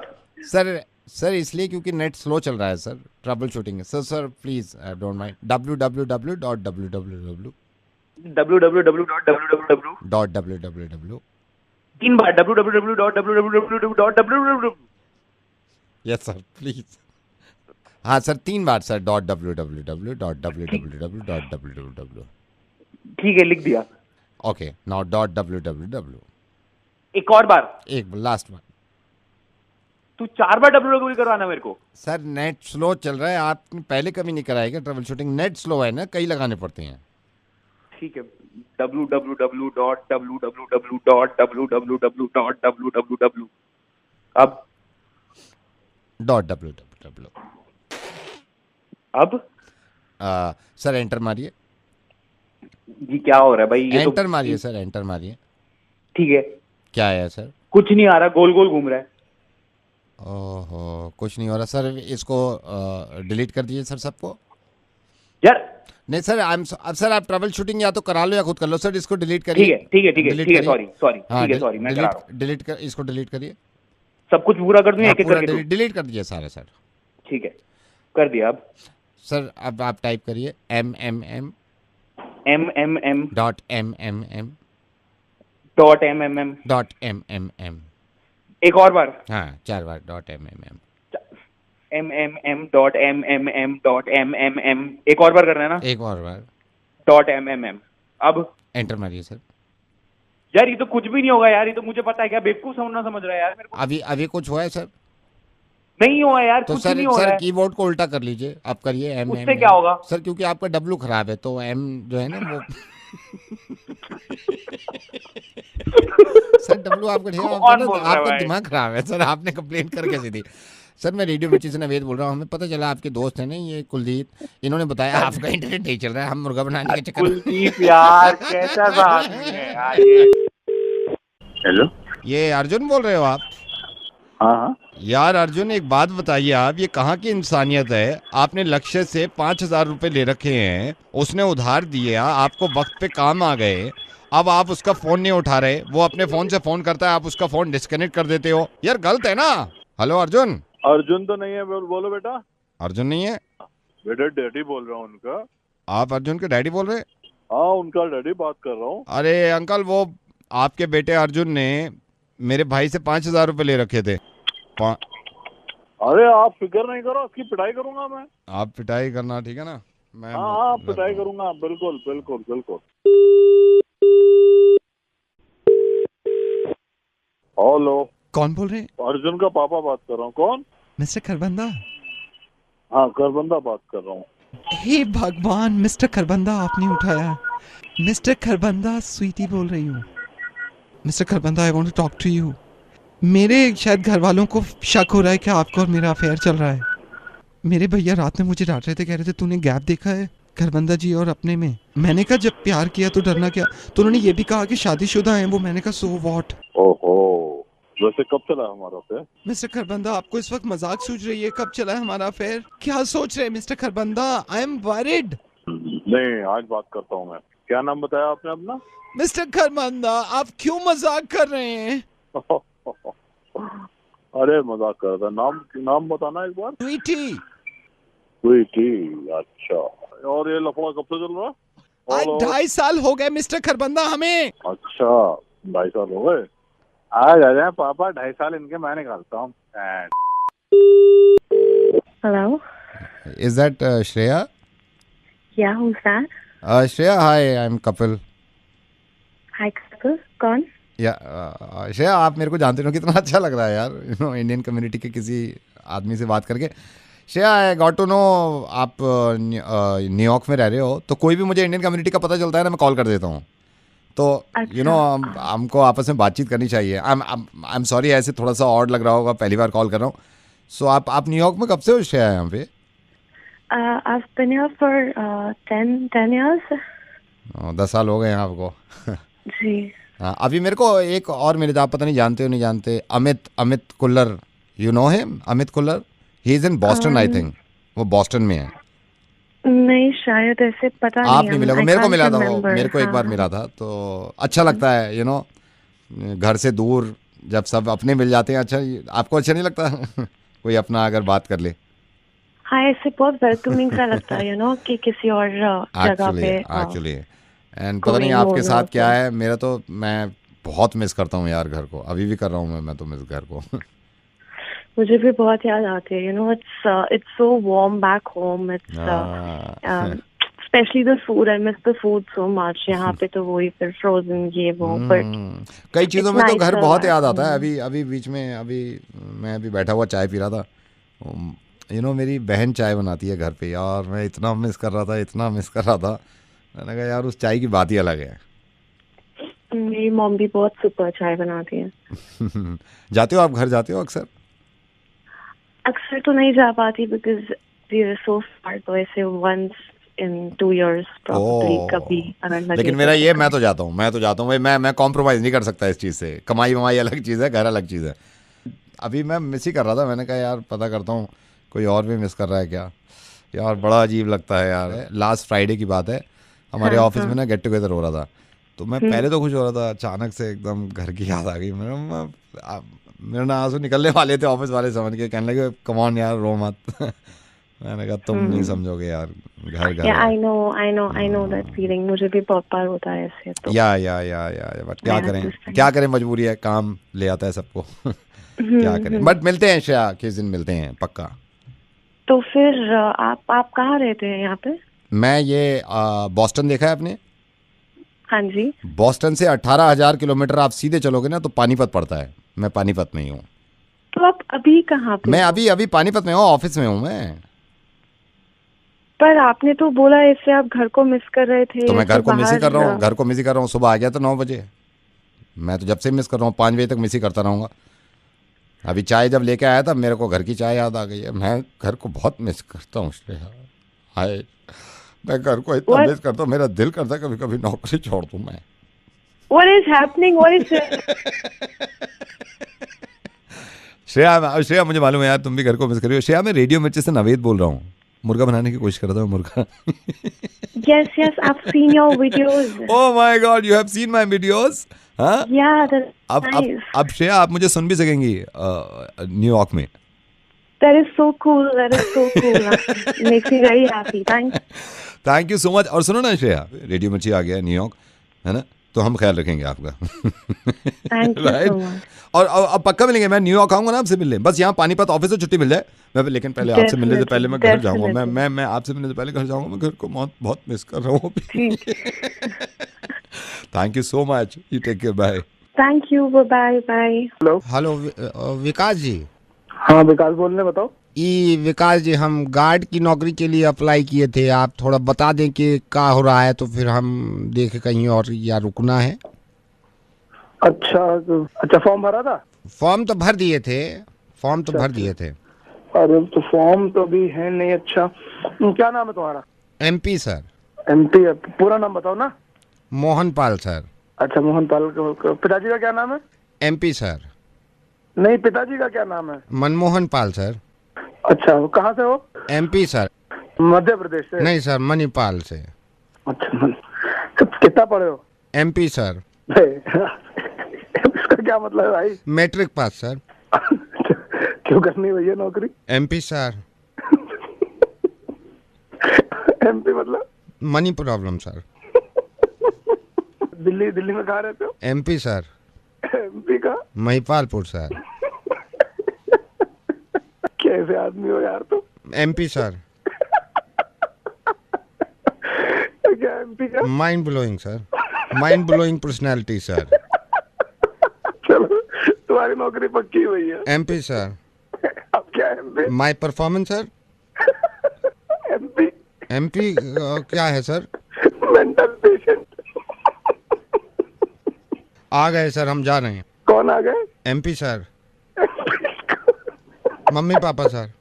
sir इसलिए क्योंकि नेट स्लो चल रहा है सर, ट्रबल शूटिंग है sir please don't mind. www 3 bar www yes sir please. हाँ सर 3 बार सर, www। ठीक है, लिख दिया। Okay, now .www। एक और बार, एक लास्ट बार। तू 4 बार www करवाना मेरे को। सर नेट स्लो चल रहा है, आपने पहले कभी नहीं कराया क्या ट्रबल शूटिंग? नेट स्लो है ना, कई लगाने पड़ते हैं। ठीक है, www अब .www अब सर एंटर मारिए। जी क्या हो रहा है भाई? ये एंटर तो मारिए सर, एंटर मारिए। ठीक है, क्या है सर? कुछ नहीं आ रहा, गोल गोल घूम रहा है। ओहो, कुछ नहीं हो रहा सर। इसको डिलीट कर दीजिए सर सबको। यार नहीं सर, अब सर आप ट्रबल शूटिंग या तो करा लो या खुद कर लो सर। इसको डिलीट करिए। ठीक है, सॉरी मैं करा रहा हूं। डिलीट कर, इसको डिलीट करिए। सब कुछ पूरा कर दूं या एक एक करके? डिलीट कर दीजिए सारा सर। ठीक है, कर दिया। अब सर अब आप टाइप करिए MMM .mmm एक और बार। हाँ 4 बार .mmm एक और बार करना है ना? एक और बार .mmm। अब एंटर मारिए सर। यार ये तो कुछ भी नहीं होगा यार, ये तो मुझे पता है। क्या बेवकूफ समझ रहा है यार मेरे को? अभी कुछ हुआ है सर? नहीं हुआ यार, तो कुछ सर नहीं हो रहा है। कीबोर्ड को उल्टा कर लीजिए, आप करिए M। उससे क्या होगा सर? क्योंकि आपका W खराब है, तो M जो है ना वो सर W आपका दिमाग खराब है सर। आपने कंप्लेंट कर कैसे दी? सर मैं रेडियो मिर्ची से नवेद बोल रहा हूँ। हमें पता चला आपके दोस्त है ना ये कुलदीप, इन्होंने बताया आपका इंटरनेट नहीं चल रहा है। हम मुर्गा बनाने के चक्कर। कुलदीप यार कैसा आदमी है यार ये। हेलो, ये अर्जुन बोल रहे हो आप? हाँ यार अर्जुन, एक बात बताइए, आप ये कहाँ की इंसानियत है? आपने लक्ष्य से 5,000 रुपए ले रखे हैं, उसने उधार दिया, आपको वक्त पे काम आ गए, अब आप उसका फोन नहीं उठा रहे, वो अपने फोन से फोन करता है, आप उसका फोन डिस्कनेक्ट कर देते हो। यार गलत है ना? हेलो अर्जुन। अर्जुन तो नहीं है, बोलो बेटा। अर्जुन नहीं है बेटा, डैडी बोल रहा हूँ उनका। आप अर्जुन के डैडी बोल रहे? हाँ, उनका डैडी बात कर रहा हूँ। अरे अंकल, वो आपके बेटे अर्जुन ने मेरे भाई से 5,000 रुपए ले रखे थे। अरे आप फिक्र नहीं करो, उसकी पिटाई करूंगा मैं। आप पिटाई करना, ठीक है ना? मैं हाँ पिटाई करूंगा, बिल्कुल बिल्कुल बिल्कुल। हेलो, कौन बोल रहे हैं? अर्जुन का पापा बात कर रहा हूँ। कौन? मिस्टर खरबंदा। हाँ खरबंदा बात कर रहा हूँ। हे भगवान, मिस्टर खरबंदा आपने उठाया। मिस्टर खरबंदा, स्वीटी बोल रही हूँ। Mister Kharbanda, I want to talk to you. मेरे शायद घर वालों को शक हो रहा है कि आपको और मेरा अफेयर चल रहा है। मेरे भैया रात में मुझे डांट रहे थे, कह रहे थे तूने गैप देखा है खरबंदा जी और अपने में। मैंने कहा जब प्यार किया तो डरना क्या। तो उन्होंने ये भी कहा कि शादीशुदा हैं वो। मैंने कहा सो व्हाट। ओहो, वैसे कब चला हमारा अफेयर? मिस्टर खरबंदा, आपको इस वक्त मजाक सूझ रही है? कब चला है हमारा अफेयर? क्या सोच रहे हैं mister Kharbanda? I am worried. नहीं, आज बात करता हूँ मैं। क्या नाम बताया आपने अपना? मिस्टर खरबंदा, आप क्यों मजाक कर रहे हैं? अरे मजाक कर रहा था। नाम बताना एक बार। स्वीटी। स्वीटी, अच्छा। और ये लफड़ा कब से चल रहा? आज 2.5 साल हो गए मिस्टर खरबंदा हमें। अच्छा, 2.5 साल हो गए। आज आ जाए पापा, 2.5 साल इनके मैं निकालता हूँ। Hello? Is that Shreya? Yeah, who's that? Shreya, hi, I'm Kapil. Hi, Kapil. कौन? श्रेया, आप मेरे को जानते हो, कितना अच्छा लग रहा है यार, यू नो, इंडियन कम्युनिटी के किसी आदमी से बात करके। Shreya, I got to know आप न्यूयॉर्क में रह रहे हो, तो कोई भी मुझे इंडियन कम्युनिटी का पता चलता है ना, मैं कॉल कर देता हूँ। तो यू नो, हमको आपस में बातचीत करनी चाहिए। आई एम सॉरी, ऐसे थोड़ा सा ऑड लग रहा होगा, पहली बार कॉल कर रहा हूँ। सो आप न्यूयॉर्क में कब से हो श्रेया यहाँ पे? I've been here for 10 years. 10 साल हो गए हैं आपको। जी। हाँ, अभी मेरे को एक और मेरे, आप पता नहीं जानते हो नहीं जानते, Amit Kullar, you know him? Amit Kullar, he is in Boston, I think वो बॉस्टन में है। नहीं, शायद ऐसे पता नहीं। आप नहीं मिला, मेरे को मिला था वो, मेरे को एक बार हाँ। मिला था। तो अच्छा लगता है, यू नो, घर से दूर जब सब अपने मिल जाते हैं। अच्छा, आपको अच्छा नहीं लगता? कोई अपना अगर बात कर ले। हाँ, ऐसे बहुत वेलकमिंग सा लगता है, यू नो, कि किसी और जगह पे। एक्चुअली एंड पता नहीं आपके साथ क्या है, मेरा तो, मैं बहुत मिस करता हूँ यार घर को, अभी भी कर रहा हूँ मैं तो मिस घर को। मुझे भी बहुत याद आती है, you know, it's so warm back home. It's specially the food, I miss the food so much. यहाँ पे तो वही फिर फ्रोजन ये वो, बट कई चीज़ों में तो घर बहुत याद आता है। अभी बीच में मैं अभी बैठा हुआ चाय पी रहा था, यू नो, मेरी बहन चाय बनाती है घर पे यार, मैं इतना मिस कर रहा था। मैंने कहा यार उस चाय की बात ही अलग है। मेरी मॉम भी बहुत सुपर चाय बनाती है। जाते हो आप घर, जाते हो अक्सर? अक्सर तो नहीं जा पाती बिकॉज वी आर सो फार, तो ऐसे वंस इन 2 years probably कभी अगर लगे। लेकिन मेरा ये, मैं तो जाता हूँ भाई, मैं कॉम्प्रोमाइज़ नहीं कर सकता इस चीज़ से। कमाई वमाई अलग चीज़ है, घर अलग चीज़ है। अभी मैं मिस ही कर रहा था, मैंने कहा यार पता करता हूँ कोई और भी मिस कर रहा है क्या। यार बड़ा अजीब लगता है यार। लास्ट फ्राइडे की बात है, हमारे ऑफिस में ना गेट टुगेदर हो रहा था, तो मैं पहले तो खुश हो रहा था, अचानक से एकदम घर की याद आ गई। मेरे ना आंसू निकलने वाले थे, ऑफिस वाले समझ के कहने लगे कम ऑन यार, रो मत। मैंने कहा तुम नहीं समझोगे यार, घर आई नो दैट फीलिंग, मुझे भी बहुत बार होता है ऐसे। तो या बट क्या करें, मजबूरी है, काम ले आता है सबको। क्या करें, बट मिलते हैं श्रेया, किस दिन मिलते हैं पक्का। तो फिर आप कहाँ रहते हैं यहाँ पे? मैं ये बॉस्टन देखा है आपने? हाँ जी। बॉस्टन से 18,000 किलोमीटर आप सीधे चलोगे ना तो पानीपत पड़ता है। मैं पानीपत में ही हूँ। तो आप अभी कहाँ पे? मैं अभी पानीपत में हूँ, ऑफिस में हूँ मैं। पर आपने तो बोला ऐसे आप घर को मिस कर रहे थे। तो मैं घर को मिस ही कर रहा हूँ, सुबह आ गया था 9 बजे। मैं तो जब से मिस कर रहा हूँ, 5 बजे तक मिस ही करता रहूँगा। अभी चाय जब लेके आया था, मेरे को घर की चाय याद आ गई है। मैं घर को बहुत मिस करता हूँ। हाय, मैं घर को इतना मिस करता हूँ, मेरा दिल करता है कभी कभी नौकरी छोड़ दूँ मैं। What is happening? What is Shreya, मुझे मालूम है यार तुम भी घर को मिस कर रही हो। श्रेया, मैं रेडियो मिर्ची से नवेद बोल रहा हूँ, मुर्गा बनाने की कोशिश कर रहा हूँ, मुर्गा। Yes, I've seen your videos. Oh my God, you have seen my videos? हाँ? Yeah, that's nice. अब श्रेया आप मुझे सुन भी सकेंगी न्यूयॉर्क में। That is so cool. Makes me very happy. Thank you so much. और सुनो ना श्रेया, रेडियो मिर्ची आ गया न्यूयॉर्क, है ना? तो हम ख्याल रखेंगे आपका। Thank you so much. और अब पक्का मिलेंगे, मैं न्यूयॉर्क आऊंगा ना आपसे मिलने, बस यहाँ पानीपत ऑफिस से छुट्टी मिल जाए मैं, लेकिन पहले आपसे मिलने से पहले मैं घर जाऊंगा, मैं आपसे मिलने से पहले घर जाऊंगा, मैं घर को बहुत मिस कर रहा हूँ। Thank you so much, you take care, bye. Thank you, bye bye. Hello Vikas ji. हाँ विकास बोल रहे, बताओ। विकास जी, हम गार्ड की नौकरी के लिए अप्लाई किए थे, आप थोड़ा बता दें कि क्या हो रहा है, तो फिर हम देखें कहीं और या रुकना है। अच्छा फॉर्म भरा था? फॉर्म तो भर दिए थे, भर दिए थे। अरे तो फॉर्म तो भी है नहीं। अच्छा क्या नाम है तुम्हारा? MP sir. MP है, पूरा नाम बताओ ना। मोहन पाल सर। अच्छा मोहन पाल। पिताजी का क्या नाम है? MP sir. नहीं, पिताजी का क्या नाम है? मनमोहन पाल सर। अच्छा कहाँ से हो? MP sir. मध्य प्रदेश से? नहीं सर, मणिपाल से। अच्छा कितना पढ़े हो? MP sir. इसका क्या मतलब है भाई? Matric pass sir. क्यों करनी भैया नौकरी? MP sir. MP मतलब? Money problem sir. दिल्ली में कहाँ रहते हो? MP sir. MP का? महिपालपुर सर। कैसे आदमी हो यार तुम? MP sir. क्या MP का? Mind blowing sir, mind blowing personality sir. चलो तुम्हारी नौकरी पक्की हुई है। MP sir. अब क्या MP? My performance sir. MP क्या है सर? Mental patient. आ गए सर, हम जा रहे हैं। कौन आ गए? MP sir. Mummy papa sir.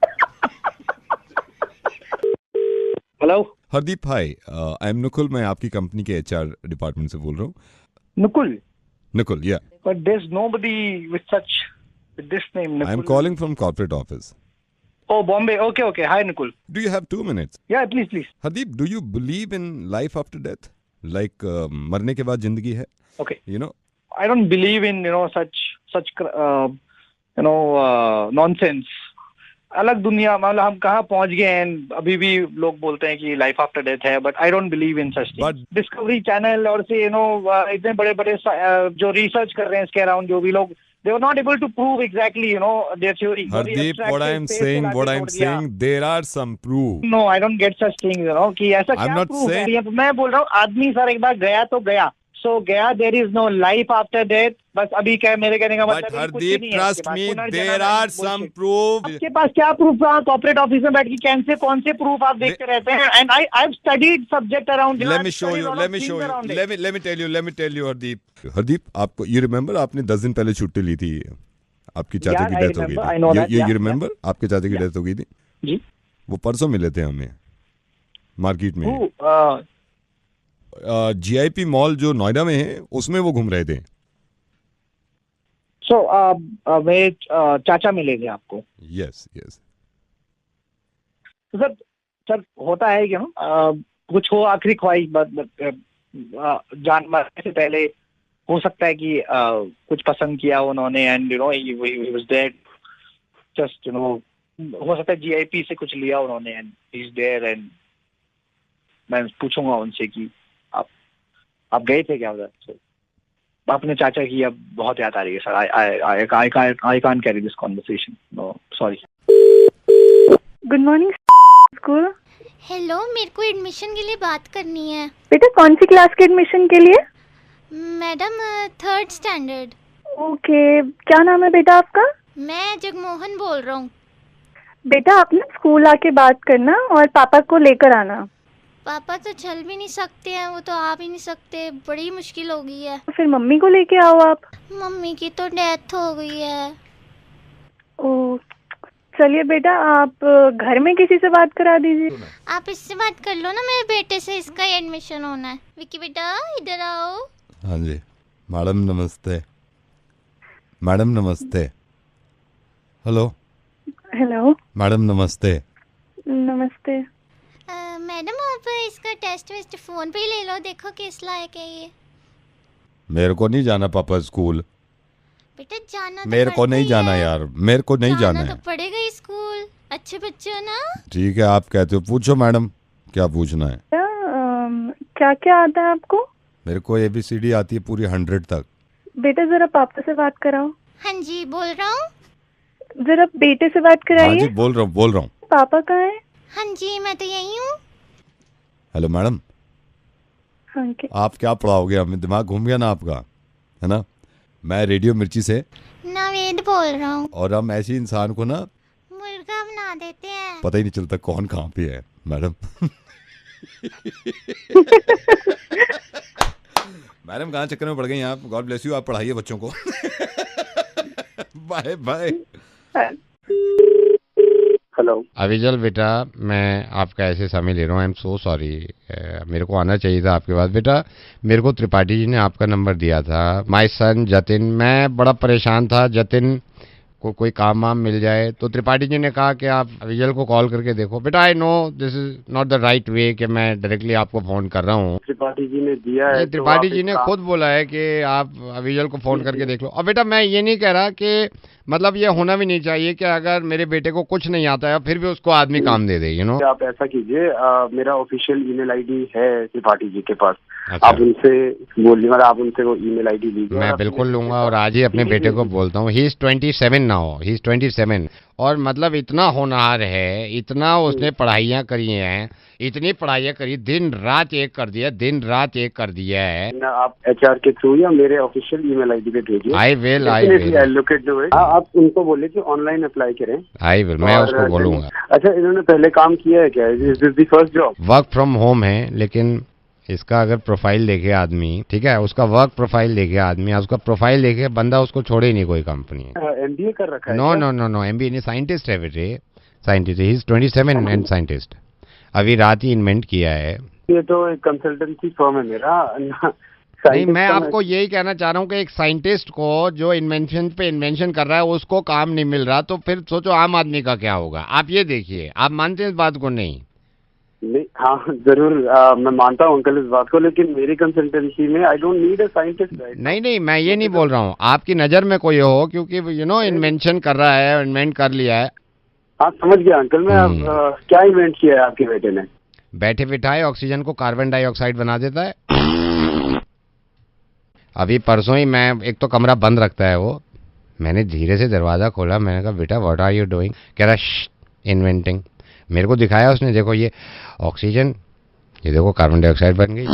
Hello Hardeep, hi, I am Nukul, मैं आपकी कंपनी के HR डिपार्टमेंट से बोल रहा हूँ। Nukul, yeah. But there's nobody with this name, Nukul. I'm calling from corporate office. Oh, Bombay. Okay. Hi, Nukul. Do you have 2 minutes? Yeah, please. Hardeep, do you believe in life after death? Like मरने के बाद जिंदगी है? Okay. You know? I don't believe in such nonsense. अलग दुनिया, मतलब हम कहाँ पहुंच गए हैं। अभी भी लोग बोलते हैं कि लाइफ आफ्टर डेथ है, but I don't believe in such things. Discovery channel और से इतने बड़े जो रिसर्च कर रहे हैं इसके अराउंड, जो भी लोग, they were not able to prove exactly their theory. Hardeep, what I'm saying, there are some proof. No, I don't get such things, कि ऐसा क्या proof है? मैं बोल रहा हूँ आदमी सर एक बार गया तो गया, so गया, there is no life after death. बस अभी क्या मेरे कहने का मतलब है, Hardeep, trust me, there are some proof. आपके पास क्या प्रूफ? कॉर्पोरेट ऑफिस में बैठ के कौन से प्रूफ आप देखते रहते हैं? And I've studied subject around. Let me show you. Let me tell you, Hardeep, आपको you remember आपने 10 दिन पहले छुट्टी ली थी, आपकी चाचा की डेथ हो गई थी। You remember आपके चाचा की डेथ हो गई थी जी? वो परसों मिले थे हमें मार्केट में। GIP मॉल जो नोएडा में है उसमें वो घूम रहे थे। So मेरे चाचा मिले थे आपको? Yes. तो सर होता है कि कुछ हो आखिरी ख्वाहिश जान मरने से पहले, हो सकता है कि कुछ पसंद किया उन्होंने, and he was dead, just हो सकता है GIP से कुछ लिया उन्होंने, एंड he's there, and मैं पूछूंगा उनसे कि आप गए थे क्या उधर? अपने चाचा की अब बहुत याद आ रही है sir. I can't carry this conversation. No, sorry. Good morning school. Hello, मेरे को एडमिशन के लिए बात करनी है। बेटा कौन सी क्लास के एडमिशन के लिए? Madam 3rd standard. ओके, क्या नाम है बेटा आपका? मैं जगमोहन बोल रहा हूँ। बेटा आप ना स्कूल आके बात करना और पापा को लेकर आना। पापा तो चल भी नहीं सकते हैं, वो तो आ भी नहीं सकते, बड़ी मुश्किल हो गई है। फिर मम्मी को लेके आओ आप। मम्मी की तो डेथ हो गई है। ओ चलिए बेटा, आप घर में किसी से बात करा दीजिए। आप इससे बात कर लो ना, मेरे बेटे से, इसका एडमिशन होना है। विक्की बेटा इधर आओ। हाँ जी मैडम, नमस्ते। मैडम नमस्ते। हेलो मैडम, नमस्ते। नमस्ते मैडम, आप इसका टेस्ट फोन पे ही ले लो, देखो किस लायक है ये। मेरे को नहीं जाना पापा स्कूल। बेटा जाना तो मेरे को नहीं जाना यार, मेरे को नहीं जाना है। तो पड़ेगा ही स्कूल, अच्छे बच्चे हो ना। ठीक है, आप कहते हो, पूछो मैडम क्या पूछना है। क्या क्या आता है आपको? मेरे को ABCD आती है पूरी 100 तक। बेटा जरा पापा से बात कराओ। हाँ जी बोल रहा हूँ। जरा बेटे से बात हाँ कराइए। जी बोल रहा हूँ। पापा कहाँ है? हाँ जी मैं तो यही हूँ। हेलो मैडम, हाँ आप क्या पढ़ाओगे? हमें दिमाग घूम गया ना आपका, है ना? मैं रेडियो मिर्ची से नवेद बोल रहा हूँ। और हम ऐसे इंसान को ना मुर्गा बना देते हैं। पता ही नहीं चलता कौन कहाँ पे है मैडम। मैडम कहाँ चक्कर में पड़ गई आप? गॉड ब्लेस यू, आप पढ़ाइए बच्चों को। Bye bye. हेलो अविजल बेटा, मैं आपका ऐसे समय ले रहा हूँ, आई एम सो सॉरी। मेरे को आना चाहिए था आपके पास। बेटा मेरे को त्रिपाठी जी ने आपका नंबर दिया था। माय सन जतिन, मैं बड़ा परेशान था। जतिन को कोई काम वाम मिल जाए, तो त्रिपाठी जी ने कहा कि आप अविजल को कॉल करके देखो। बेटा I know this is not the right way कि मैं डायरेक्टली आपको फ़ोन कर रहा हूँ। त्रिपाठी जी ने दिया है। त्रिपाठी जी ने खुद बोला है कि आप अविजल को फ़ोन करके देख लो। और बेटा मैं ये नहीं कह रहा कि मतलब ये होना भी नहीं चाहिए कि अगर मेरे बेटे को कुछ नहीं आता है फिर भी उसको आदमी काम दे दे, यू नो। आप ऐसा कीजिए, मेरा ऑफिशियल ईमेल आईडी है त्रिपाठी जी के पास। अच्छा। आप उनसे बोलिए, मतलब आप उनसे वो ईमेल आईडी लीजिए। मैं बिल्कुल लूंगा और आज ही अपने बेटे को बोलता हूँ। He is 27 now, he is 27 और मतलब इतना होनहार है, इतना उसने पढ़ाइयाँ करी हैं, इतनी पढ़ाइयाँ करी, दिन रात एक कर दिया, दिन रात एक कर दिया है। ना आप HR के थ्रू या मेरे ऑफिशियल ईमेल आईडी पे भेजिए। I will look at it. आप उनको बोले कि ऑनलाइन अप्लाई करें। आई विल, मैं उसको बोलूंगा। अच्छा, इन्होंने पहले काम किया है क्या? Is this the first job? Work from home है, लेकिन इसका अगर प्रोफाइल देखे आदमी, ठीक है, उसका वर्क प्रोफाइल देखे आदमी, उसका प्रोफाइल देखे बंदा, उसको छोड़े नहीं कोई कंपनी। MBA कर रखा है? नो MBA नहीं, साइंटिस्ट है बेटे, scientist. He is 27 and scientist. अभी रात ही इन्वेंट किया है। ये तो एक कंसल्टेंसी फर्म है मेरा। नहीं, मैं आपको यही कहना चाह रहा हूँ कि एक साइंटिस्ट को जो इन्वेंशन पे इन्वेंशन कर रहा है उसको काम नहीं मिल रहा, तो फिर सोचो आम आदमी का क्या होगा। आप ये देखिए, आप मानते हैं इस बात को? नहीं, हाँ जरूर, मैं मानता हूँ अंकल इस बात को, लेकिन मेरी कंसल्टेंसी में I don't need a scientist. नहीं, मैं ये नहीं बोल रहा हूँ आपकी नज़र में कोई हो, क्योंकि यू नो इन्वेंशन कर रहा है, इन्वेंट कर लिया है। हाँ समझ गया अंकल। मैं क्या इन्वेंट किया है आपके बेटे ने? बैठे बिठाए ऑक्सीजन को कार्बन डाइऑक्साइड बना देता है। अभी परसों ही मैं, एक तो कमरा बंद रखता है वो, मैंने धीरे से दरवाज़ा खोला, मैंने कहा बेटा व्हाट आर यू डूइंग? कह रहा इन्वेंटिंग। मेरे को दिखाया उसने, देखो ये ऑक्सीजन, ये देखो कार्बन डाइऑक्साइड बन गई।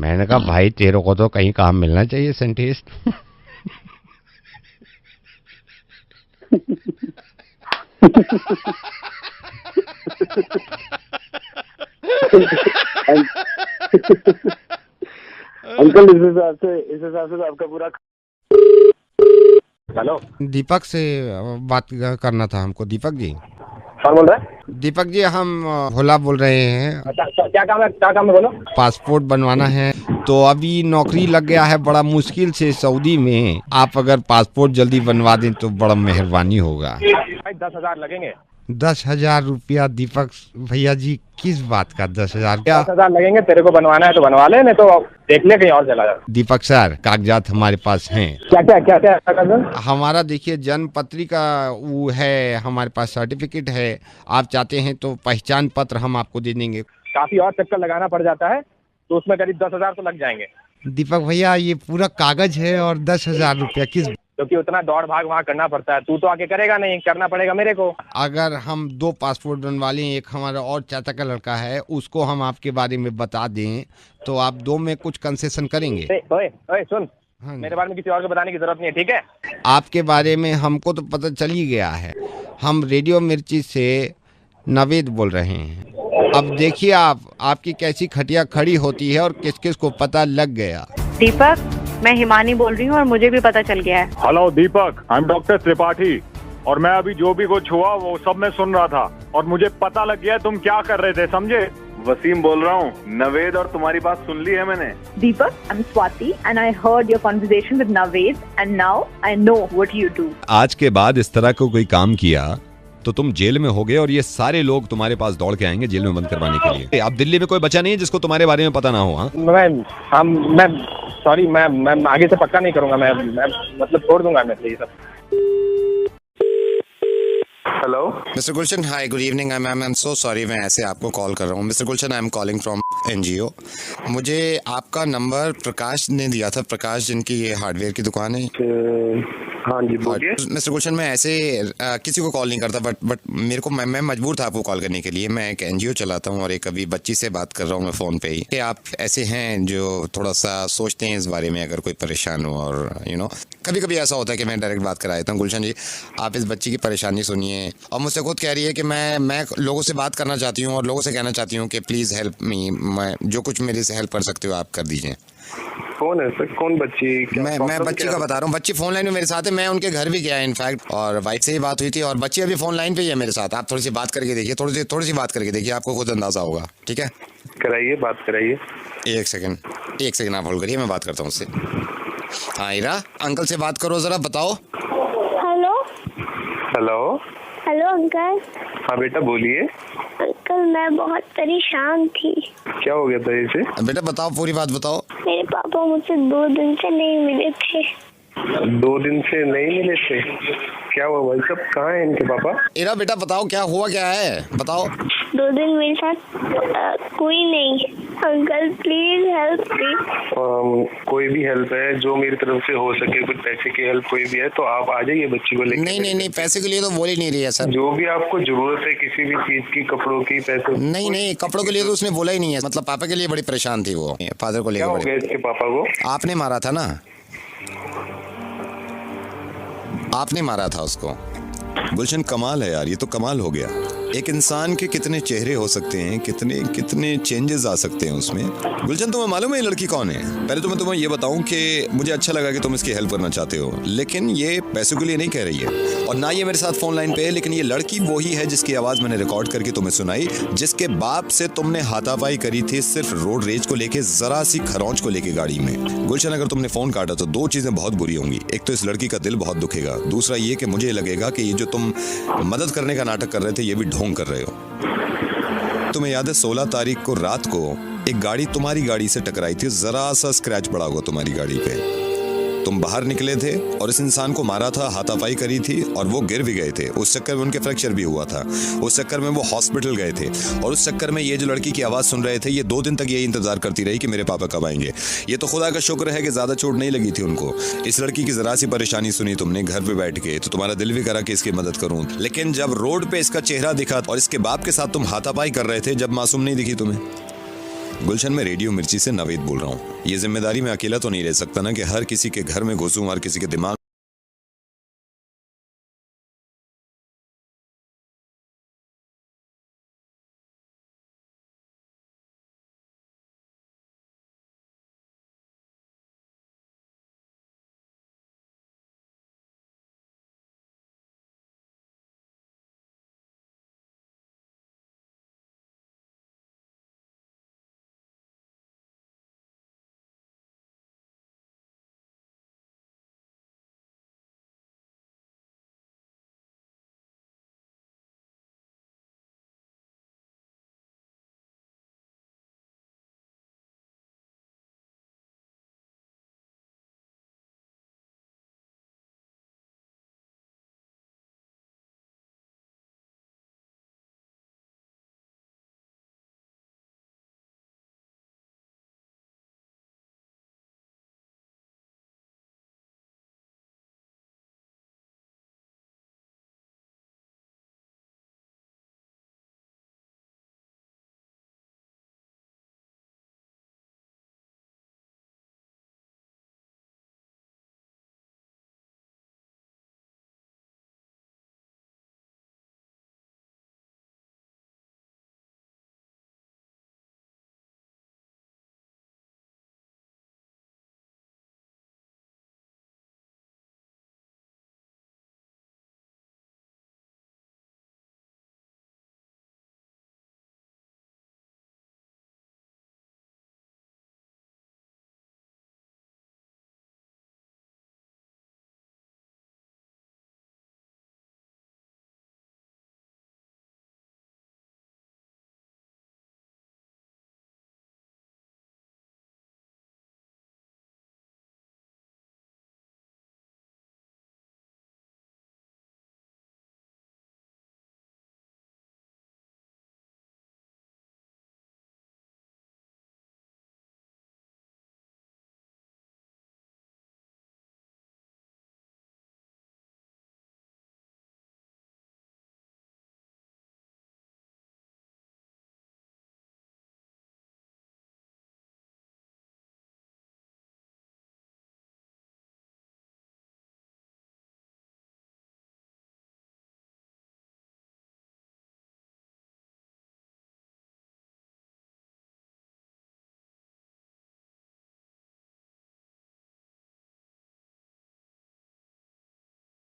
मैंने कहा भाई तेरे को तो कहीं काम मिलना चाहिए साइंटिस्ट। अंकल इस हिसाब से आपका पूरा। हेलो, दीपक से बात करना था हमको। दीपक जी? कौन बोल रहा है? दीपक जी, हम भोला बोल रहे हैं। अच्छा, क्या काम है बोलो। पासपोर्ट बनवाना है, तो अभी नौकरी लग गया है बड़ा मुश्किल से सऊदी में। आप अगर पासपोर्ट जल्दी बनवा दें तो बड़ा मेहरबानी होगा। 10,000 लगेंगे। 10,000 रुपया? दीपक भैया जी किस बात का 10,000? क्या 10,000 लगेंगे? तेरे को बनवाना है तो बनवा ले, नहीं तो देख ले कहीं और चला जा। दीपक सर, कागजात हमारे पास हैं। क्या? हमारा देखिए जन्म पत्रिका वो है, हमारे पास सर्टिफिकेट है। आप चाहते हैं तो पहचान पत्र हम आपको दे देंगे। काफी और चक्कर लगाना पड़ जाता है, तो उसमें करीब 10,000 तो लग जाएंगे। दीपक भैया, ये पूरा कागज है और 10,000 रुपया किस? क्योंकि उतना दौड़ भाग वहाँ करना पड़ता है। तू तो आके करेगा नहीं, करना पड़ेगा मेरे को। अगर हम 2 पासपोर्ट बनवा लें, एक हमारा और चाचा का लड़का है, उसको हम आपके बारे में बता दें, तो आप 2 में कुछ कंसेशन करेंगे? ओए सुन, मेरे बारे में किसी और को बताने की जरूरत नहीं है, ठीक है? आपके बारे में हमको तो पता चल ही गया है। हम रेडियो मिर्ची से नवेद बोल रहे हैं। अब देखिए आपकी कैसी खटिया खड़ी होती है और किस किस को पता लग गया। दीपक, मैं हिमानी बोल रही हूँ और मुझे भी पता चल गया है। Hello Deepak, I M doctor Tripathi, और मैं अभी जो भी कुछ हुआ वो सब मैं सुन रहा था और मुझे पता लग गया तुम क्या कर रहे थे, समझे? वसीम बोल रहा हूँ, नवेद और तुम्हारी बात सुन ली है मैंने। Deepak, I am Swati and I heard your conversation with Naved and now I know what you do. आज के बाद इस तरह का कोई काम किया तो तुम जेल में होगे और ये सारे लोग तुम्हारे पास दौड़ के आएंगे जेल में बंद करवाने के लिए। अब दिल्ली में कोई बचा नहीं है जिसको तुम्हारे बारे में पता ना हो। मैं सॉरी, मैं आगे से पक्का नहीं करूंगा। मैं मतलब छोड़ दूंगा मैं ये सब। Hello mister Gulshan, hi, good evening. I am so sorry, मैं ऐसे आपको कॉल कर रहा हूँ। Mister Gulshan, I am calling from NGO। मुझे आपका नंबर प्रकाश ने दिया था, प्रकाश जिनकी ये हार्डवेयर की दुकान है। हाँ जी, बोलिए। मिस्टर गुलशन, मैं ऐसे किसी को कॉल नहीं करता, बट मेरे को मैं मजबूर था आपको कॉल करने के लिए। मैं एक NGO चलाता हूँ और एक अभी बच्ची से बात कर रहा हूँ मैं फ़ोन पे ही कि आप ऐसे हैं जो थोड़ा सा सोचते हैं इस बारे में, अगर कोई परेशान हो। और कभी कभी ऐसा होता है कि मैं डायरेक्ट बात करा देता हूँ। गुलशन जी, आप इस बच्ची की परेशानी सुनिए। और मुझसे खुद कह रही है कि मैं लोगों से बात करना चाहती हूँ और लोगों से कहना चाहती हूँ कि प्लीज़ हेल्प मी। मैं जो कुछ मेरे से हेल्प कर सकते हो आप कर दीजिए। कौन है सर? कौन बच्ची? मैं बच्ची का बता रहा हूँ। बच्ची फोन लाइन में मेरे साथ है। मैं उनके घर भी गया इनफैक्ट, और वाइफ से ही बात हुई थी, और बच्ची अभी फोन लाइन पे ही है मेरे साथ। आप थोड़ी सी बात करके देखिए, थोड़ी सी बात करके देखिए, आपको खुद अंदाजा होगा। ठीक है, कराइए, बात कराइए। एक सेकंड आप होल्ड करिए, मैं बात करता हूँ उससे। हाँ ईरा, अंकल से बात करो जरा, बताओ। Hello uncle. हाँ बेटा, बोलिए। अंकल, मैं बहुत परेशान थी। क्या हो गया था इसे? बेटा बताओ, पूरी बात बताओ। मेरे पापा मुझसे 2 दिन से नहीं मिले थे। 2 दिन से नहीं मिले थे? क्या हुआ भाई साहब, कहाँ है इनके पापा? ईरा बेटा बताओ, क्या हुआ, क्या है बताओ। 2 दिन मेरे साथ कोई नहीं। Uncle please help me. कोई भी हेल्प है जो मेरी तरफ से हो सके, कुछ पैसे की हेल्प कोई भी है तो आप आ जाइए बच्ची को लेकर। नहीं, पैसे के लिए तो बोल ही नहीं रही है सर। जो भी आपको जरूरत है किसी भी चीज की, कपड़ों की, पैसे। नहीं, कपड़ों के लिए तो उसने बोला ही नहीं है। मतलब पापा के लिए बड़ी परेशान थी वो, फादर को लेकर। क्या हो गया इसके पापा को? आपने मारा था ना, आपने मारा था उसको। गुलशन, कमाल है यार, ये तो कमाल हो गया। एक इंसान के कितने चेहरे हो सकते हैं, कितने चेंजेस आ सकते हैं उसमें। गुलशन, तुम्हें मालूम है ये लड़की कौन है? पहले तो मैं तुम्हें ये बताऊं कि मुझे अच्छा लगा कि तुम इसकी हेल्प करना चाहते हो, लेकिन ये पैसों के लिए नहीं कह रही है, और ना ये मेरे साथ फोन लाइन पे है। लेकिन ये लड़की वही है जिसकी आवाज मैंने रिकॉर्ड करके तुम्हें सुनाई, जिसके बाप से तुमने हाथापाई करी थी सिर्फ रोड रेज को लेके, जरा सी खरौंच को लेके गाड़ी में। गुलशन, अगर तुमने फोन काटा तो 2 चीजें बहुत बुरी होंगी। एक तो इस लड़की का दिल बहुत दुखेगा, दूसरा ये कि मुझे लगेगा कि ये जो तुम मदद करने का नाटक कर रहे थे, ये भी ढोंग कर रहे हो। तुम्हें याद है 16 तारीख को रात को एक गाड़ी तुम्हारी गाड़ी से टकराई थी, जरा सा स्क्रैच पड़ा हुआ तुम्हारी गाड़ी पे। तुम बाहर निकले थे और इस इंसान को मारा था, हाथापाई करी थी, और वो गिर भी गए थे। उस चक्कर में उनके फ्रैक्चर भी हुआ था, उस चक्कर में वो हॉस्पिटल गए थे, और उस चक्कर में ये जो लड़की की आवाज़ सुन रहे थे, ये 2 दिन तक यही इंतजार करती रही कि मेरे पापा कब आएंगे। ये तो खुदा का शुक्र है कि ज़्यादा चोट नहीं लगी थी उनको। इस लड़की की ज़रा सी परेशानी सुनी तुमने घर पे बैठ के, तो तुम्हारा दिल भी करा कि इसकी मदद करूँ। लेकिन जब रोड पे इसका चेहरा दिखा और इसके बाप के साथ तुम हाथापाई कर रहे थे, जब मासूम नहीं दिखी तुम्हें। गुलशन, मैं रेडियो मिर्ची से नवेद बोल रहा हूँ। ये जिम्मेदारी मैं अकेला तो नहीं रह सकता ना कि हर किसी के घर में घुसूं, हर किसी के दिमाग